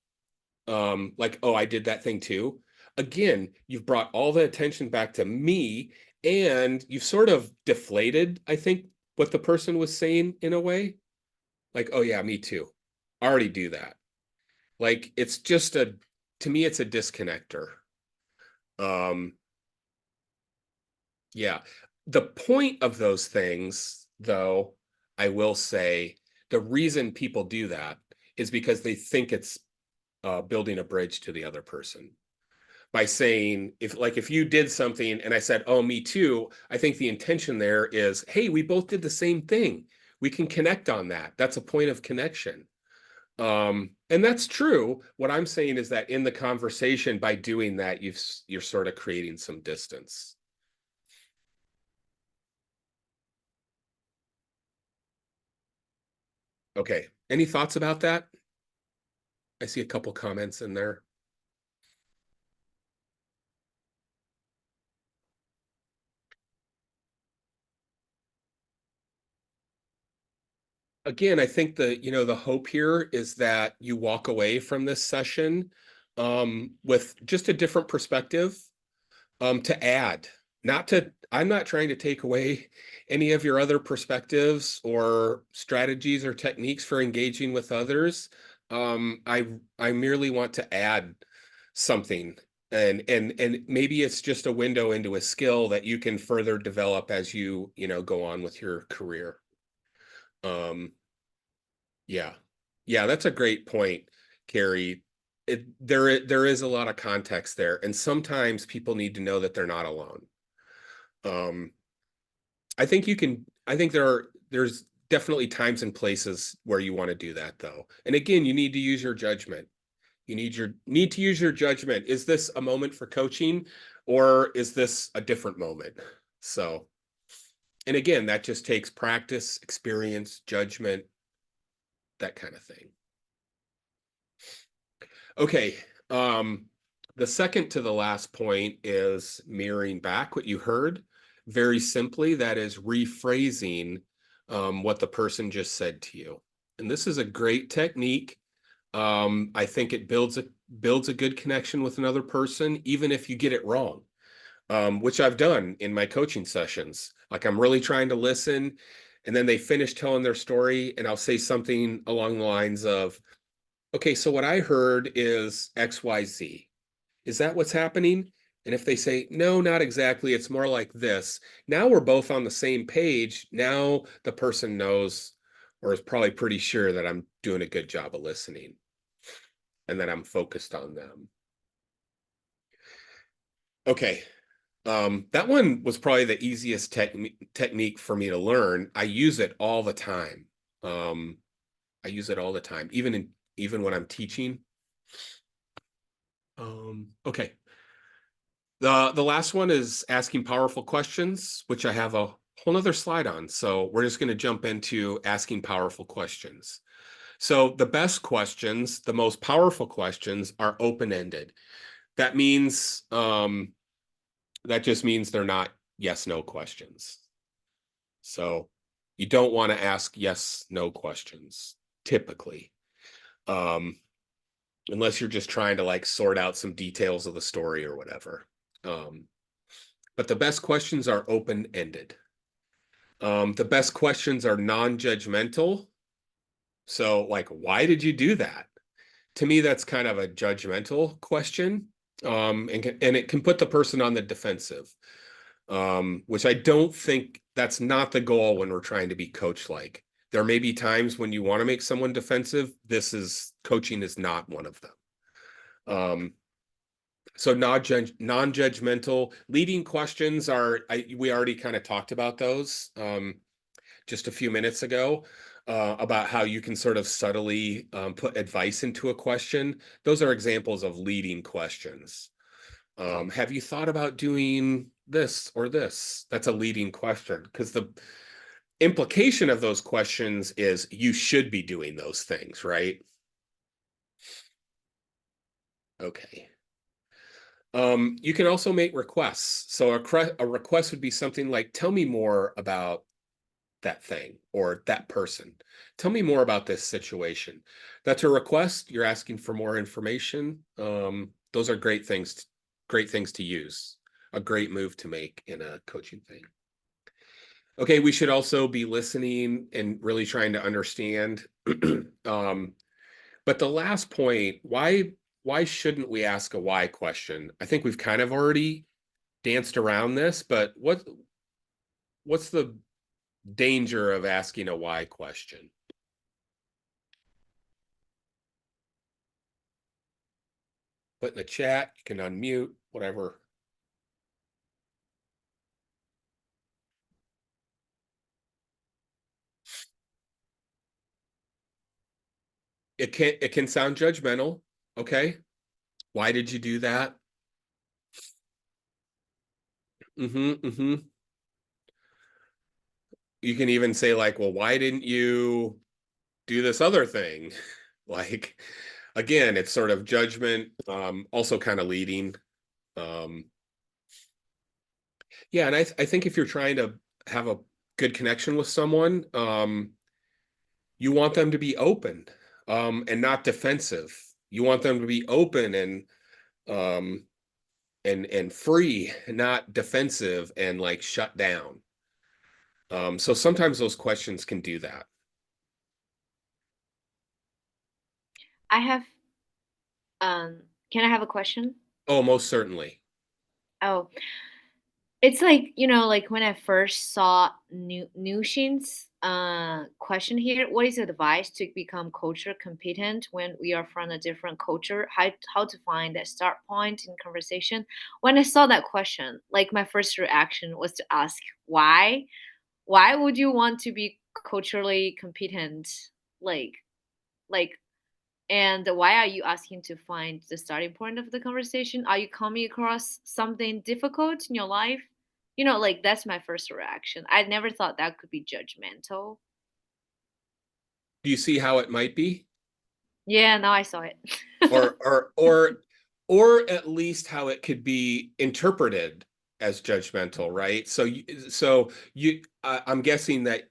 like, oh, I did that thing too. Again, you've brought all the attention back to me, and you've sort of deflated, I think, what the person was saying in a way. Like, oh yeah, me too. I already do that. Like, it's just to me, it's a disconnector. Yeah. The point of those things, though, I will say, the reason people do that is because they think it's building a bridge to the other person. By saying, if you did something and I said, oh, me too, I think the intention there is, hey, we both did the same thing. We can connect on that. That's a point of connection. And that's true. What I'm saying is that in the conversation, by doing that, you're sort of creating some distance. Okay. Any thoughts about that? I see a couple comments in there. Again, I think the hope here is that you walk away from this session with just a different perspective to add. I'm not trying to take away any of your other perspectives or strategies or techniques for engaging with others. I merely want to add something, and maybe it's just a window into a skill that you can further develop as you go on with your career. Yeah. Yeah, that's a great point, Carrie. There is a lot of context there, and sometimes people need to know that they're not alone. I think there's definitely times and places where you want to do that, though. And again, you need to use your judgment. You need to use your judgment. Is this a moment for coaching, or is this a different moment? So, and again, that just takes practice, experience, judgment, that kind of thing. Okay. The second to the last point is mirroring back what you heard. Very simply, that is rephrasing what the person just said to you. And this is a great technique. I think it builds a good connection with another person, even if you get it wrong, which I've done in my coaching sessions. Like, I'm really trying to listen, and then they finish telling their story, and I'll say something along the lines of, okay, so what I heard is XYZ. Is that what's happening? And if they say, no, not exactly, it's more like this. Now we're both on the same page. Now the person knows, or is probably pretty sure, that I'm doing a good job of listening and that I'm focused on them. Okay. That one was probably the easiest technique for me to learn. I use it all the time. I use it all the time, even when I'm teaching. Okay. The last one is asking powerful questions, which I have a whole nother slide on. So we're just going to jump into asking powerful questions. So the best questions, the most powerful questions, are open-ended. That means that just means they're not yes/no questions. So you don't want to ask yes/no questions typically. Unless you're just trying to like sort out some details of the story or whatever. But the best questions are open-ended. The best questions are non-judgmental. So like, why did you do that? To me, that's kind of a judgmental question. And it can put the person on the defensive, which I don't think, that's not the goal when we're trying to be coach-like. There may be times when you want to make someone defensive. Coaching is not one of them. So non-judgmental leading questions are, we already kind of talked about those just a few minutes ago, about how you can sort of subtly put advice into a question. Those are examples of leading questions. Have you thought about doing this or this? That's a leading question, because the implication of those questions is you should be doing those things, right? Okay. You can also make requests. So a request would be something like, tell me more about that thing or that person. Tell me more about this situation. That's a request. You're asking for more information. Those are great things to use. A great move to make in a coaching thing. Okay, we should also be listening and really trying to understand. But the last point, why shouldn't we ask a why question? I think we've kind of already danced around this, but what's the danger of asking a why question? Put in the chat, you can unmute, whatever. It can sound judgmental. Okay. Why did you do that? You can even say like, well, why didn't you do this other thing? Like, again, it's sort of judgment, also kind of leading. Yeah, and I think if you're trying to have a good connection with someone, you want them to be open, and not defensive. You want them to be open and free, not defensive and like shut down. So sometimes those questions can do that. I have, can I have a question? Oh, most certainly. Oh, it's like, like when I first saw Nushin's question here, what is advice to become culture competent when we are from a different culture? How to find that start point in conversation? When I saw that question, like my first reaction was to ask why? Why would you want to be culturally competent? Like like And why are you asking to find the starting point of the conversation? Are you coming across something difficult in your life? Like that's my first reaction. I never thought that could be judgmental. Do you see how it might be? Yeah, now I saw it. Or at least how it could be interpreted as judgmental, right? I'm guessing that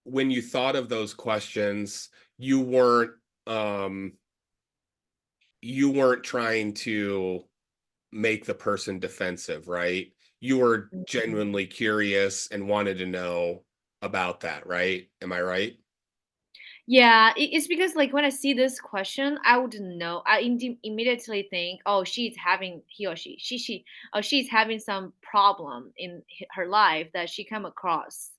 when you thought of those questions, you weren't trying to make the person defensive, right? You were genuinely curious and wanted to know about that, right? Am I right? Yeah, it's because like when I see this question, I wouldn't know. I immediately think, oh, he or she's having some problem in her life that she come across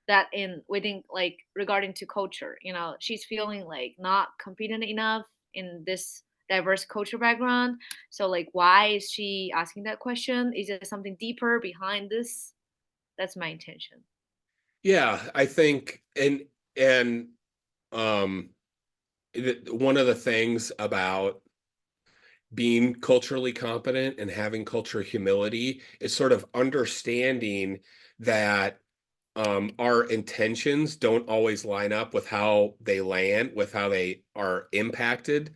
that in within like regarding to culture. She's feeling like not competent enough in this diverse culture background. So like, why is she asking that question? Is there something deeper behind this? That's my intention. Yeah, I think, and um one of the things about being culturally competent and having culture humility is sort of understanding that our intentions don't always line up with how they land, with how they are impacted,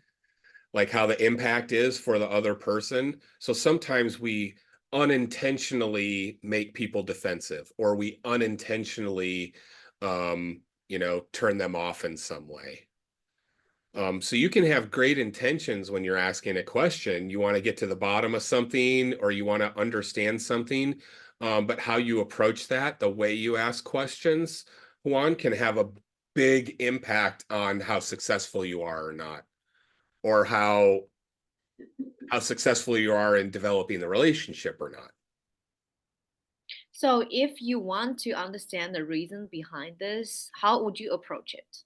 like how the impact is for the other person. So sometimes we unintentionally make people defensive, or we unintentionally turn them off in some way. So you can have great intentions when you're asking a question. You want to get to the bottom of something, or you want to understand something. But how you approach that, the way you ask questions, Juan, can have a big impact on how successful you are or not, or how successful you are in developing the relationship or not. So if you want to understand the reason behind this, how would you approach it?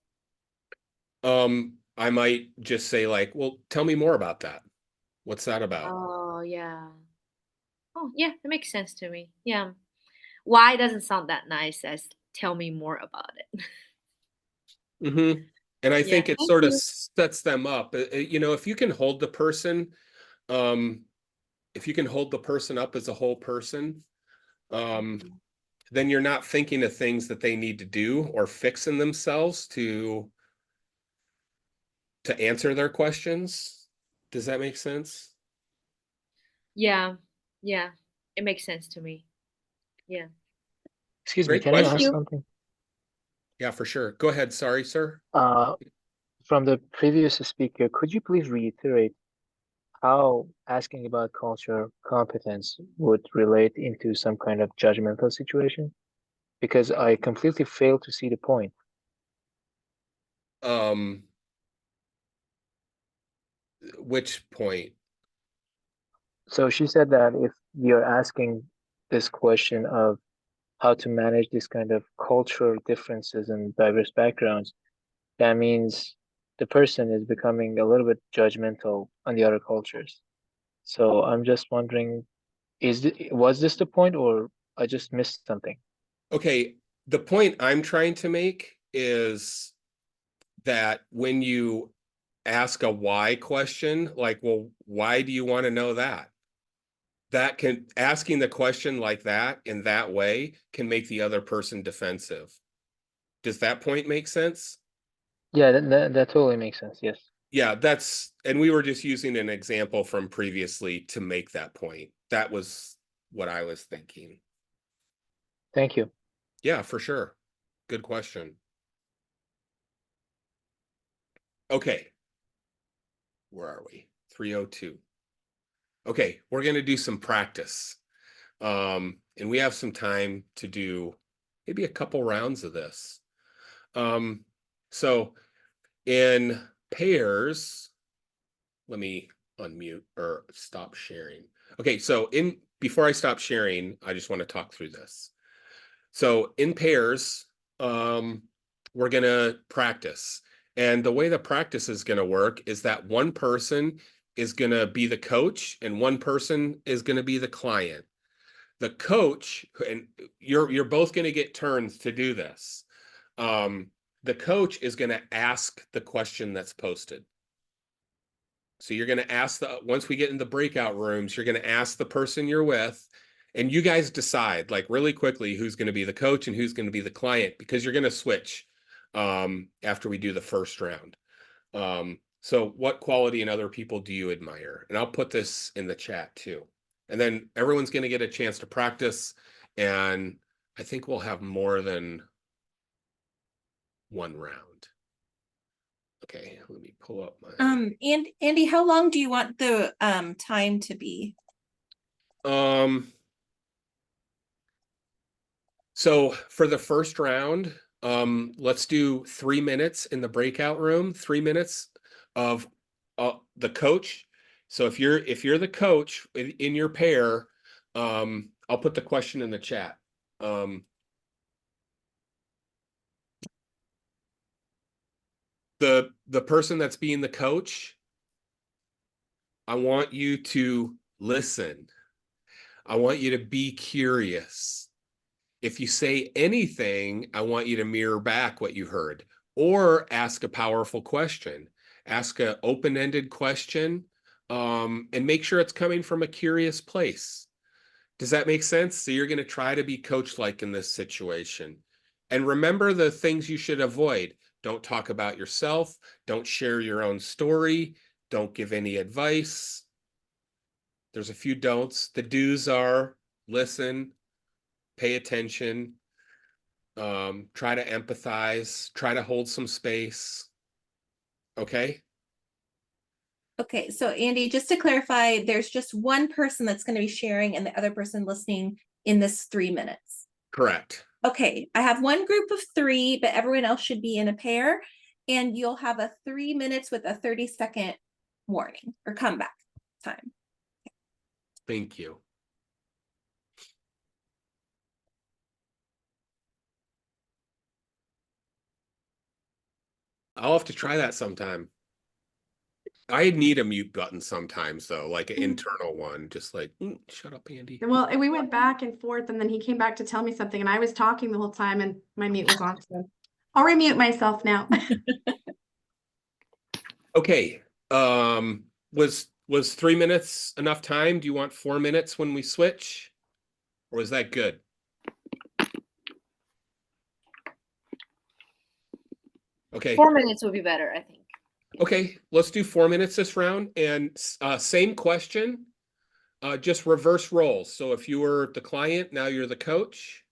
I might just say like, well, tell me more about that. What's that about? Oh, yeah. Oh, yeah, that makes sense to me. Yeah. Why doesn't sound that nice as tell me more about it. Mm-hmm. And I Yeah, think it thank sort of you. sets them up. You know, if you can hold the person, um, if you can hold the person up as a whole person, um, Mhm. then you're not thinking of things that they need to do or fix in themselves to answer their questions. Does that make sense? Yeah, yeah, it makes sense to me. Yeah. Excuse me, Great can I Thank ask question. you. something? Yeah, for sure. Go ahead. Sorry, sir. From the previous speaker, could you please reiterate how asking about culture competence would relate into some kind of judgmental situation? Because I completely failed to see the point. Um, which point? So she said that if you're asking this question of how to manage this kind of cultural differences and diverse backgrounds, that means the person is becoming a little bit judgmental on the other cultures. So I'm just wondering, was this the point or I just missed something? Okay, the point I'm trying to make is that when you ask a why question, like, well, why do you want to know that? That can asking the question like that in that way can make the other person defensive. Does that point make sense? Yeah, that totally makes sense. Yes. Yeah, and we were just using an example from previously to make that point. That was what I was thinking. Thank you. Yeah, for sure. Good question. Okay. Where are we? 302. Okay, we're going to do some practice. And we have some time to do maybe a couple rounds of this. So in pairs, let me unmute or stop sharing. Okay, so before I stop sharing, I just want to talk through this. So in pairs, we're gonna practice. And the way the practice is gonna work is that one person is gonna be the coach and one person is gonna be the client. The coach, and you're both gonna get turns to do this. The coach is gonna ask the question that's posted. So you're going to ask once we get in the breakout rooms, you're going to ask the person you're with, and you guys decide like really quickly who's going to be the coach and who's going to be the client because you're going to switch after we do the first round. So what quality in other people do you admire? And I'll put this in the chat too. And then everyone's going to get a chance to practice. And I think we'll have more than one round. Okay, let me pull up my And Andy, how long do you want the time to be? So for the first round, let's do 3 minutes in the breakout room, 3 minutes of the coach. So if you're the coach in your pair, I'll put the question in the chat. The person that's being the coach, I want you to listen. I want you to be curious. If you say anything, I want you to mirror back what you heard or ask a powerful question. Ask an open-ended question, and make sure it's coming from a curious place. Does that make sense? So you're going to try to be coach-like in this situation. And remember the things you should avoid. Don't talk about yourself. Don't share your own story. Don't give any advice. There's a few don'ts. The do's are listen, pay attention, try to empathize, try to hold some space. Okay. Okay, so Andy, just to clarify, there's just one person that's going to be sharing and the other person listening in this 3 minutes. Correct. Okay, I have one group of 3, but everyone else should be in a pair. And you'll have a 3 minutes with a 30-second warning or comeback time. Thank you. I'll have to try that sometime. I need a mute button sometimes though, like an Mhm. internal one, just like, shut up, Andy. Well, and we went back and forth, and then he came back to tell me something, and I was talking the whole time, and my mute was on. So I'll remute myself now. Okay, was 3 minutes enough time? Do you want 4 minutes when we switch? Or is that good? Okay, 4 minutes would be better, I think. okay, let's do 4 minutes this round, and same question, just reverse roles. So if you were the client, now you're the coach.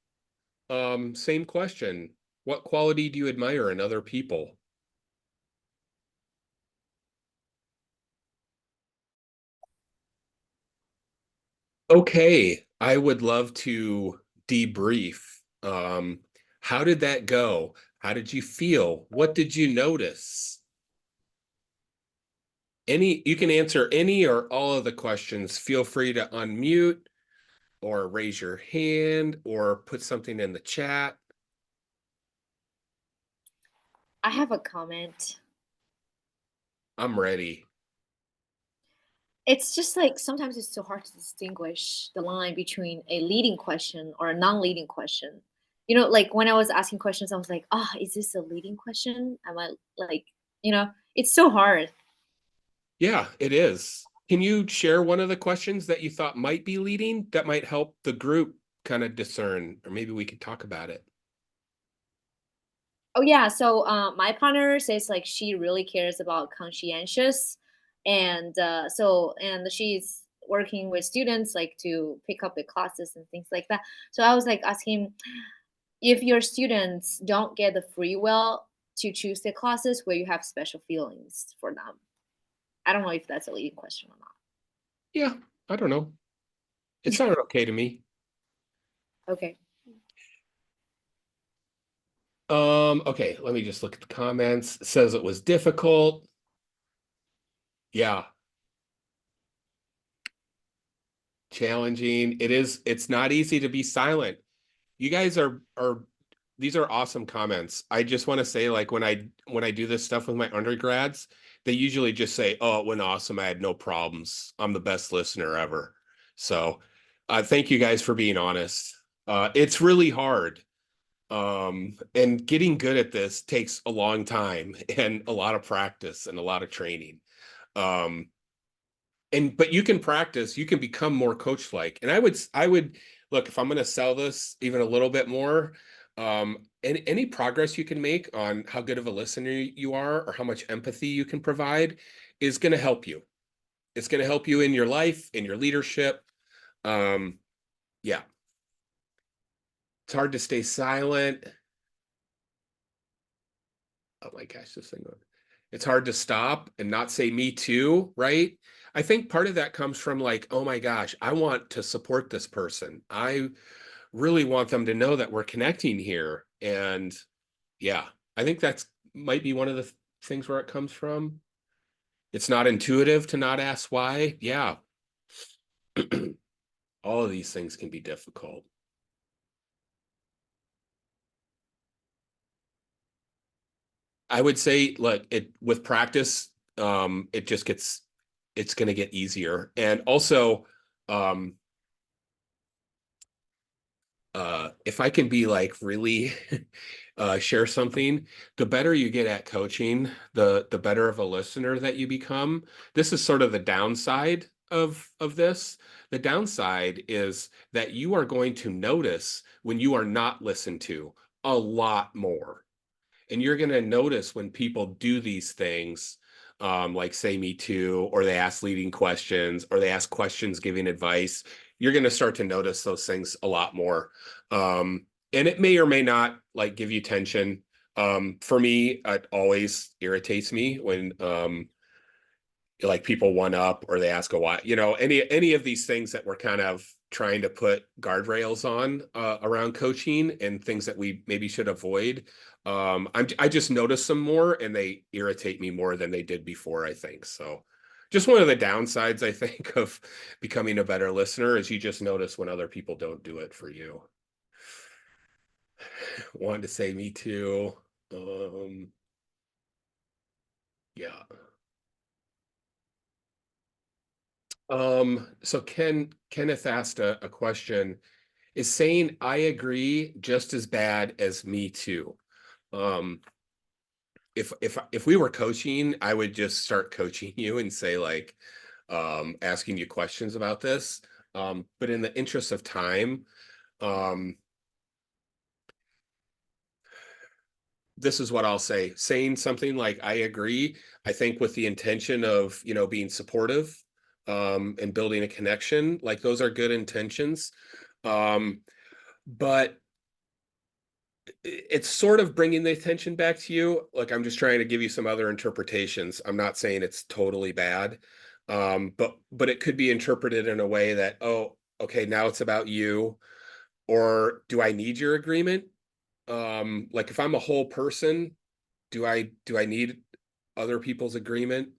Same question. What quality do you admire in other people? Okay, I would love to debrief. How did that go? How did you feel? What did you notice? You can answer any or all of the questions. Feel free to unmute or raise your hand or put something in the chat. I have a comment. I'm ready. It's just like sometimes it's so hard to distinguish the line between a leading question or a non-leading question. You know, like when I was asking questions, I was like, "Ah, is this a leading question? Am I like, it's so hard." Yeah, it is. Can you share one of the questions that you thought might be leading that might help the group kind of discern, or maybe we could talk about it? Oh yeah, so my partner says like she really cares about conscientious, and she's working with students like to pick up the classes and things like that. So I was like asking if your students don't get the free will to choose the classes where you have special feelings for them. I don't know if that's a leading question or not. Yeah, I don't know. It sounded okay to me. Okay. Okay, let me just look at the comments. It says it was difficult. Yeah. Challenging. It's not easy to be silent. You guys are these are awesome comments. I just want to say, like, when I do this stuff with my undergrads, they usually just say, "Oh, it went awesome. I had no problems. I'm the best listener ever." So thank you guys for being honest. It's really hard. And getting good at this takes a long time and a lot of practice and a lot of training. Um, but you can practice, you can become more coach like. And I would look, if I'm going to sell this even a little bit more, any progress you can make on how good of a listener you are or how much empathy you can provide is going to help you. It's going to help you in your life, in your leadership. Yeah. It's hard to stay silent. Oh my gosh, this thing. It's hard to stop and not say me too, right? I think part of that comes from like, oh my gosh, I want to support this person. I really want them to know that we're connecting here. And yeah, I think that's might be one of the things where it comes from. It's not intuitive to not ask why. Yeah. All of these things can be difficult. I would say, like, it with practice, it just gets it's going to get easier. And also, um, if I can be like really share something, the better you get at coaching, the better of a listener that you become. This is sort of the downside of this. The downside is that you are going to notice when you are not listened to a lot more. And you're going to notice when people do these things, like say me too, or they ask leading questions, or they ask questions giving advice, you're going to start to notice those things a lot more. And it may or may not like give you tension. For me, it always irritates me when like people one up or they ask a why, any of these things that we're kind of trying to put guardrails on around coaching and things that we maybe should avoid. I just notice them more and they irritate me more than they did before, I think. So just one of the downsides, I think, of becoming a better listener is you just notice when other people don't do it for you. Wanted to say me too. Yeah. So Kenneth asked a question. Is saying I agree just as bad as me too? If we were coaching, I would just start coaching you and say like, asking you questions about this. But in the interest of time, this is what I'll say. Saying something like I agree, I think with the intention of, being supportive, and building a connection, like those are good intentions. But it's sort of bringing the attention back to you. Like I'm just trying to give you some other interpretations. I'm not saying it's totally bad. But it could be interpreted in a way that, oh, okay, now it's about you. Or do I need your agreement? Like if I'm a whole person, do I need other people's agreement?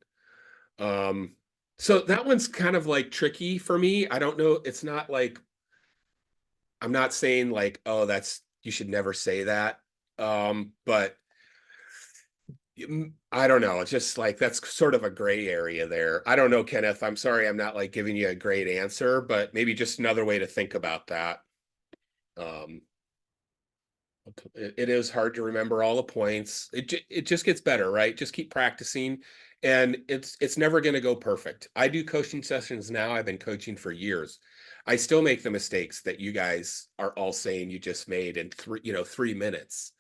So that one's kind of like tricky for me. I don't know. It's not like, I'm not saying like, oh, you should never say that. But I don't know. It's just like, that's sort of a gray area there. I don't know, Kenneth. I'm sorry. I'm not like giving you a great answer, but maybe just another way to think about that. It is hard to remember all the points. It just gets better, right? Just keep practicing, and it's never going to go perfect. I do coaching sessions now. I've been coaching for years. I still make the mistakes that you guys are all saying you just made in 3 minutes.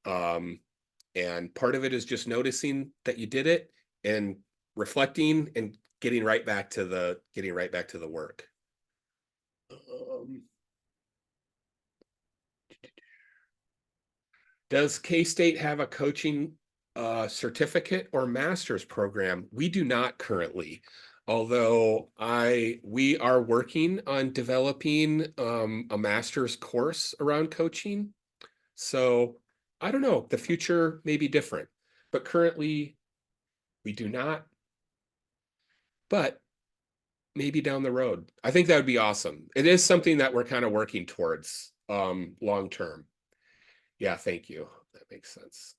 And part of it is just noticing that you did it and reflecting and getting right back to the work. Does K-State have a coaching certificate or master's program? We do not currently, although we are working on developing a master's course around coaching. So I don't know, the future may be different, but currently we do not. But maybe down the road. I think that would be awesome. It is something that we're kind of working towards long term. Yeah, thank you. That makes sense.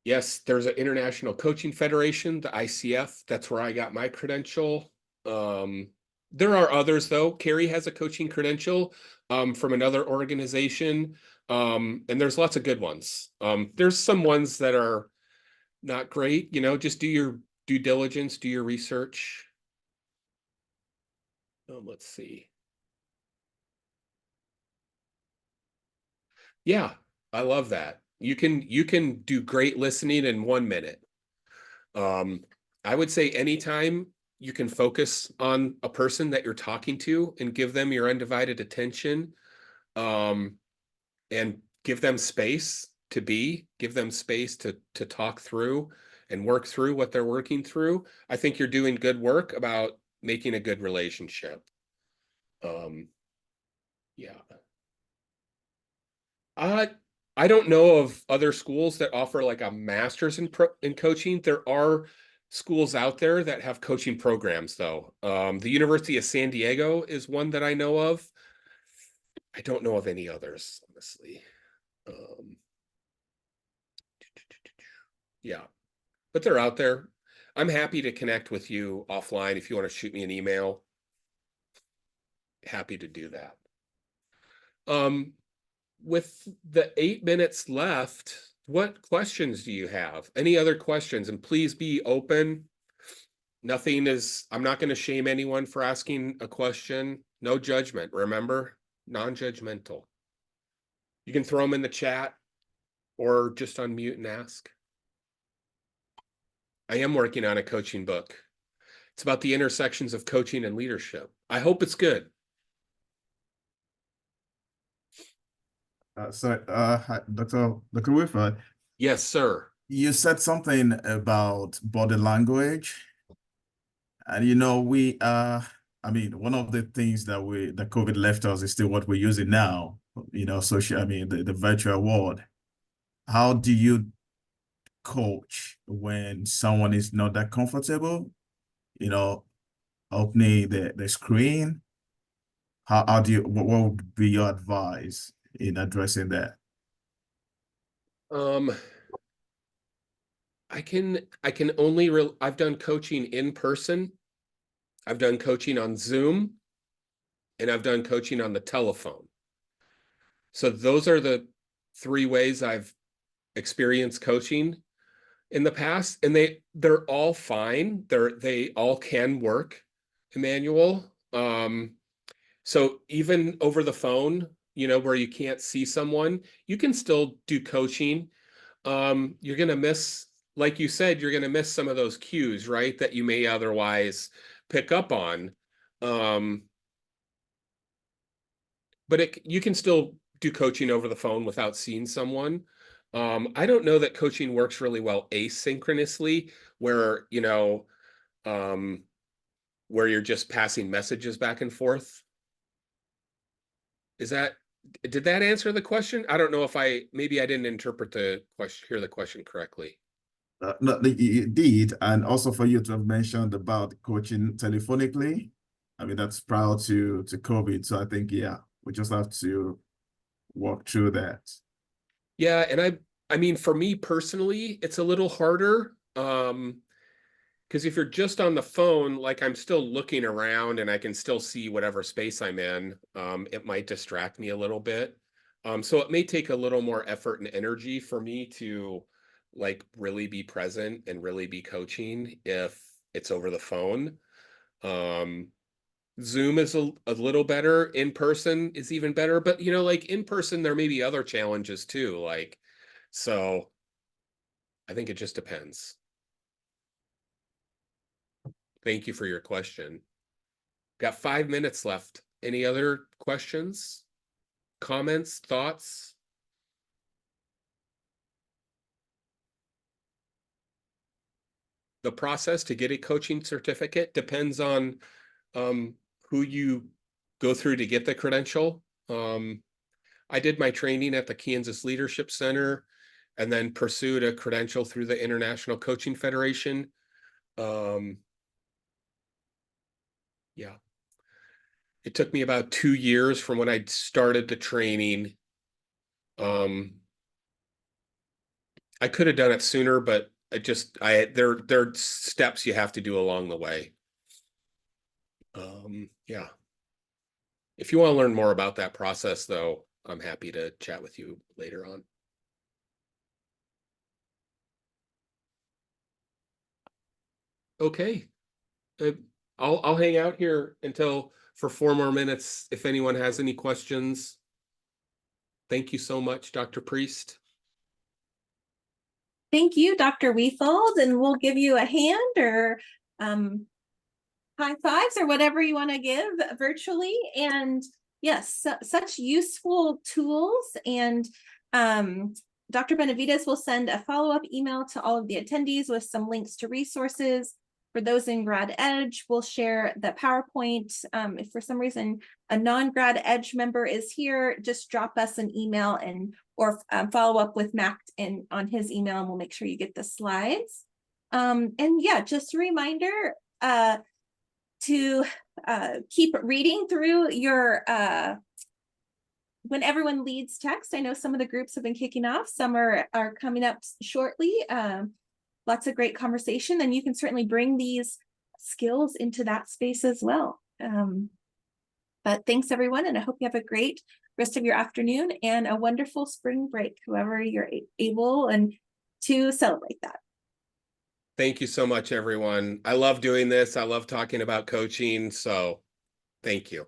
Yes, there's an International Coaching Federation, the ICF. That's where I got my credential. There are others though. Carrie has a coaching credential from another organization. And there's lots of good ones. There's some ones that are not great, just do your due diligence, do your research. Let's see. Yeah, I love that. You can do great listening in 1 minute. I would say anytime you can focus on a person that you're talking to and give them your undivided attention, and give them space give them space to talk through and work through what they're working through. I think you're doing good work about making a good relationship. Yeah. I don't know of other schools that offer like a master's in coaching. There are schools out there that have coaching programs though. The University of San Diego is one that I know of. I don't know of any others, honestly. Yeah, but they're out there. I'm happy to connect with you offline if you want to shoot me an email. Happy to do that. With the 8 minutes left, what questions do you have? Any other questions? And please be open. I'm not going to shame anyone for asking a question. No judgment, remember? Non-judgmental. You can throw them in the chat or just unmute and ask. I am working on a coaching book. It's about the intersections of coaching and leadership. I hope it's good. Hi, Dr. Whitford, Yes, sir. you said something about body language. And one of the things that COVID left us is still what we're using now, social, the virtual world. How do you coach when someone is not that comfortable, opening the screen? How do what would be your advice in addressing that? I can only I've done coaching in person. I've done coaching on Zoom, and I've done coaching on the telephone. So those are the 3 ways I've experienced coaching in the past, and they're all fine. They all can work, Emmanuel. So even over the phone, where you can't see someone, you can still do coaching. You're gonna miss, like you said, you're gonna miss some of those cues, right? That you may otherwise pick up on. But you can still do coaching over the phone without seeing someone. I don't know that coaching works really well asynchronously, where where you're just passing messages back and forth. Did that answer the question? I don't know if maybe I didn't interpret the question, hear the question correctly. No, it did, and also for you to have mentioned about coaching telephonically. I mean, that's prior to COVID, so I think, yeah, we just have to walk through that. Yeah, and I mean, for me personally, it's a little harder. Because if you're just on the phone, like I'm still looking around and I can still see whatever space I'm in, it might distract me a little bit. So it may take a little more effort and energy for me to like really be present and really be coaching if it's over the phone. Zoom is a little better. In person is even better, but like in person, there may be other challenges too. So I think it just depends. Thank you for your question. Got 5 minutes left. Any other questions, comments, thoughts? The process to get a coaching certificate depends on who you go through to get the credential. I did my training at the Kansas Leadership Center and then pursued a credential through the International Coaching Federation. Yeah. It took me about 2 years from when I started the training. I could have done it sooner, but there are steps you have to do along the way. Yeah. If you want to learn more about that process, though, I'm happy to chat with you later on. Okay. I'll hang out here for 4 more minutes if anyone has any questions. Thank you so much, Dr. Priest. Thank you, Dr. Weefeld, and we'll give you a hand or high fives or whatever you want to give virtually. And yes, such useful tools. And Dr. Benavides will send a follow-up email to all of the attendees with some links to resources. For those in Grad Edge, we'll share the PowerPoint. If for some reason a non-Grad Edge member is here, just drop us an email or follow up with Mac on his email, and we'll make sure you get the slides. And yeah, just a reminder to keep reading through your when everyone leads text. I know some of the groups have been kicking off, some are coming up shortly. Lots of great conversation, and you can certainly bring these skills into that space as well. But thanks everyone, and I hope you have a great rest of your afternoon and a wonderful spring break, whoever you're able and to celebrate that. Thank you so much, everyone. I love doing this. I love talking about coaching. So thank you.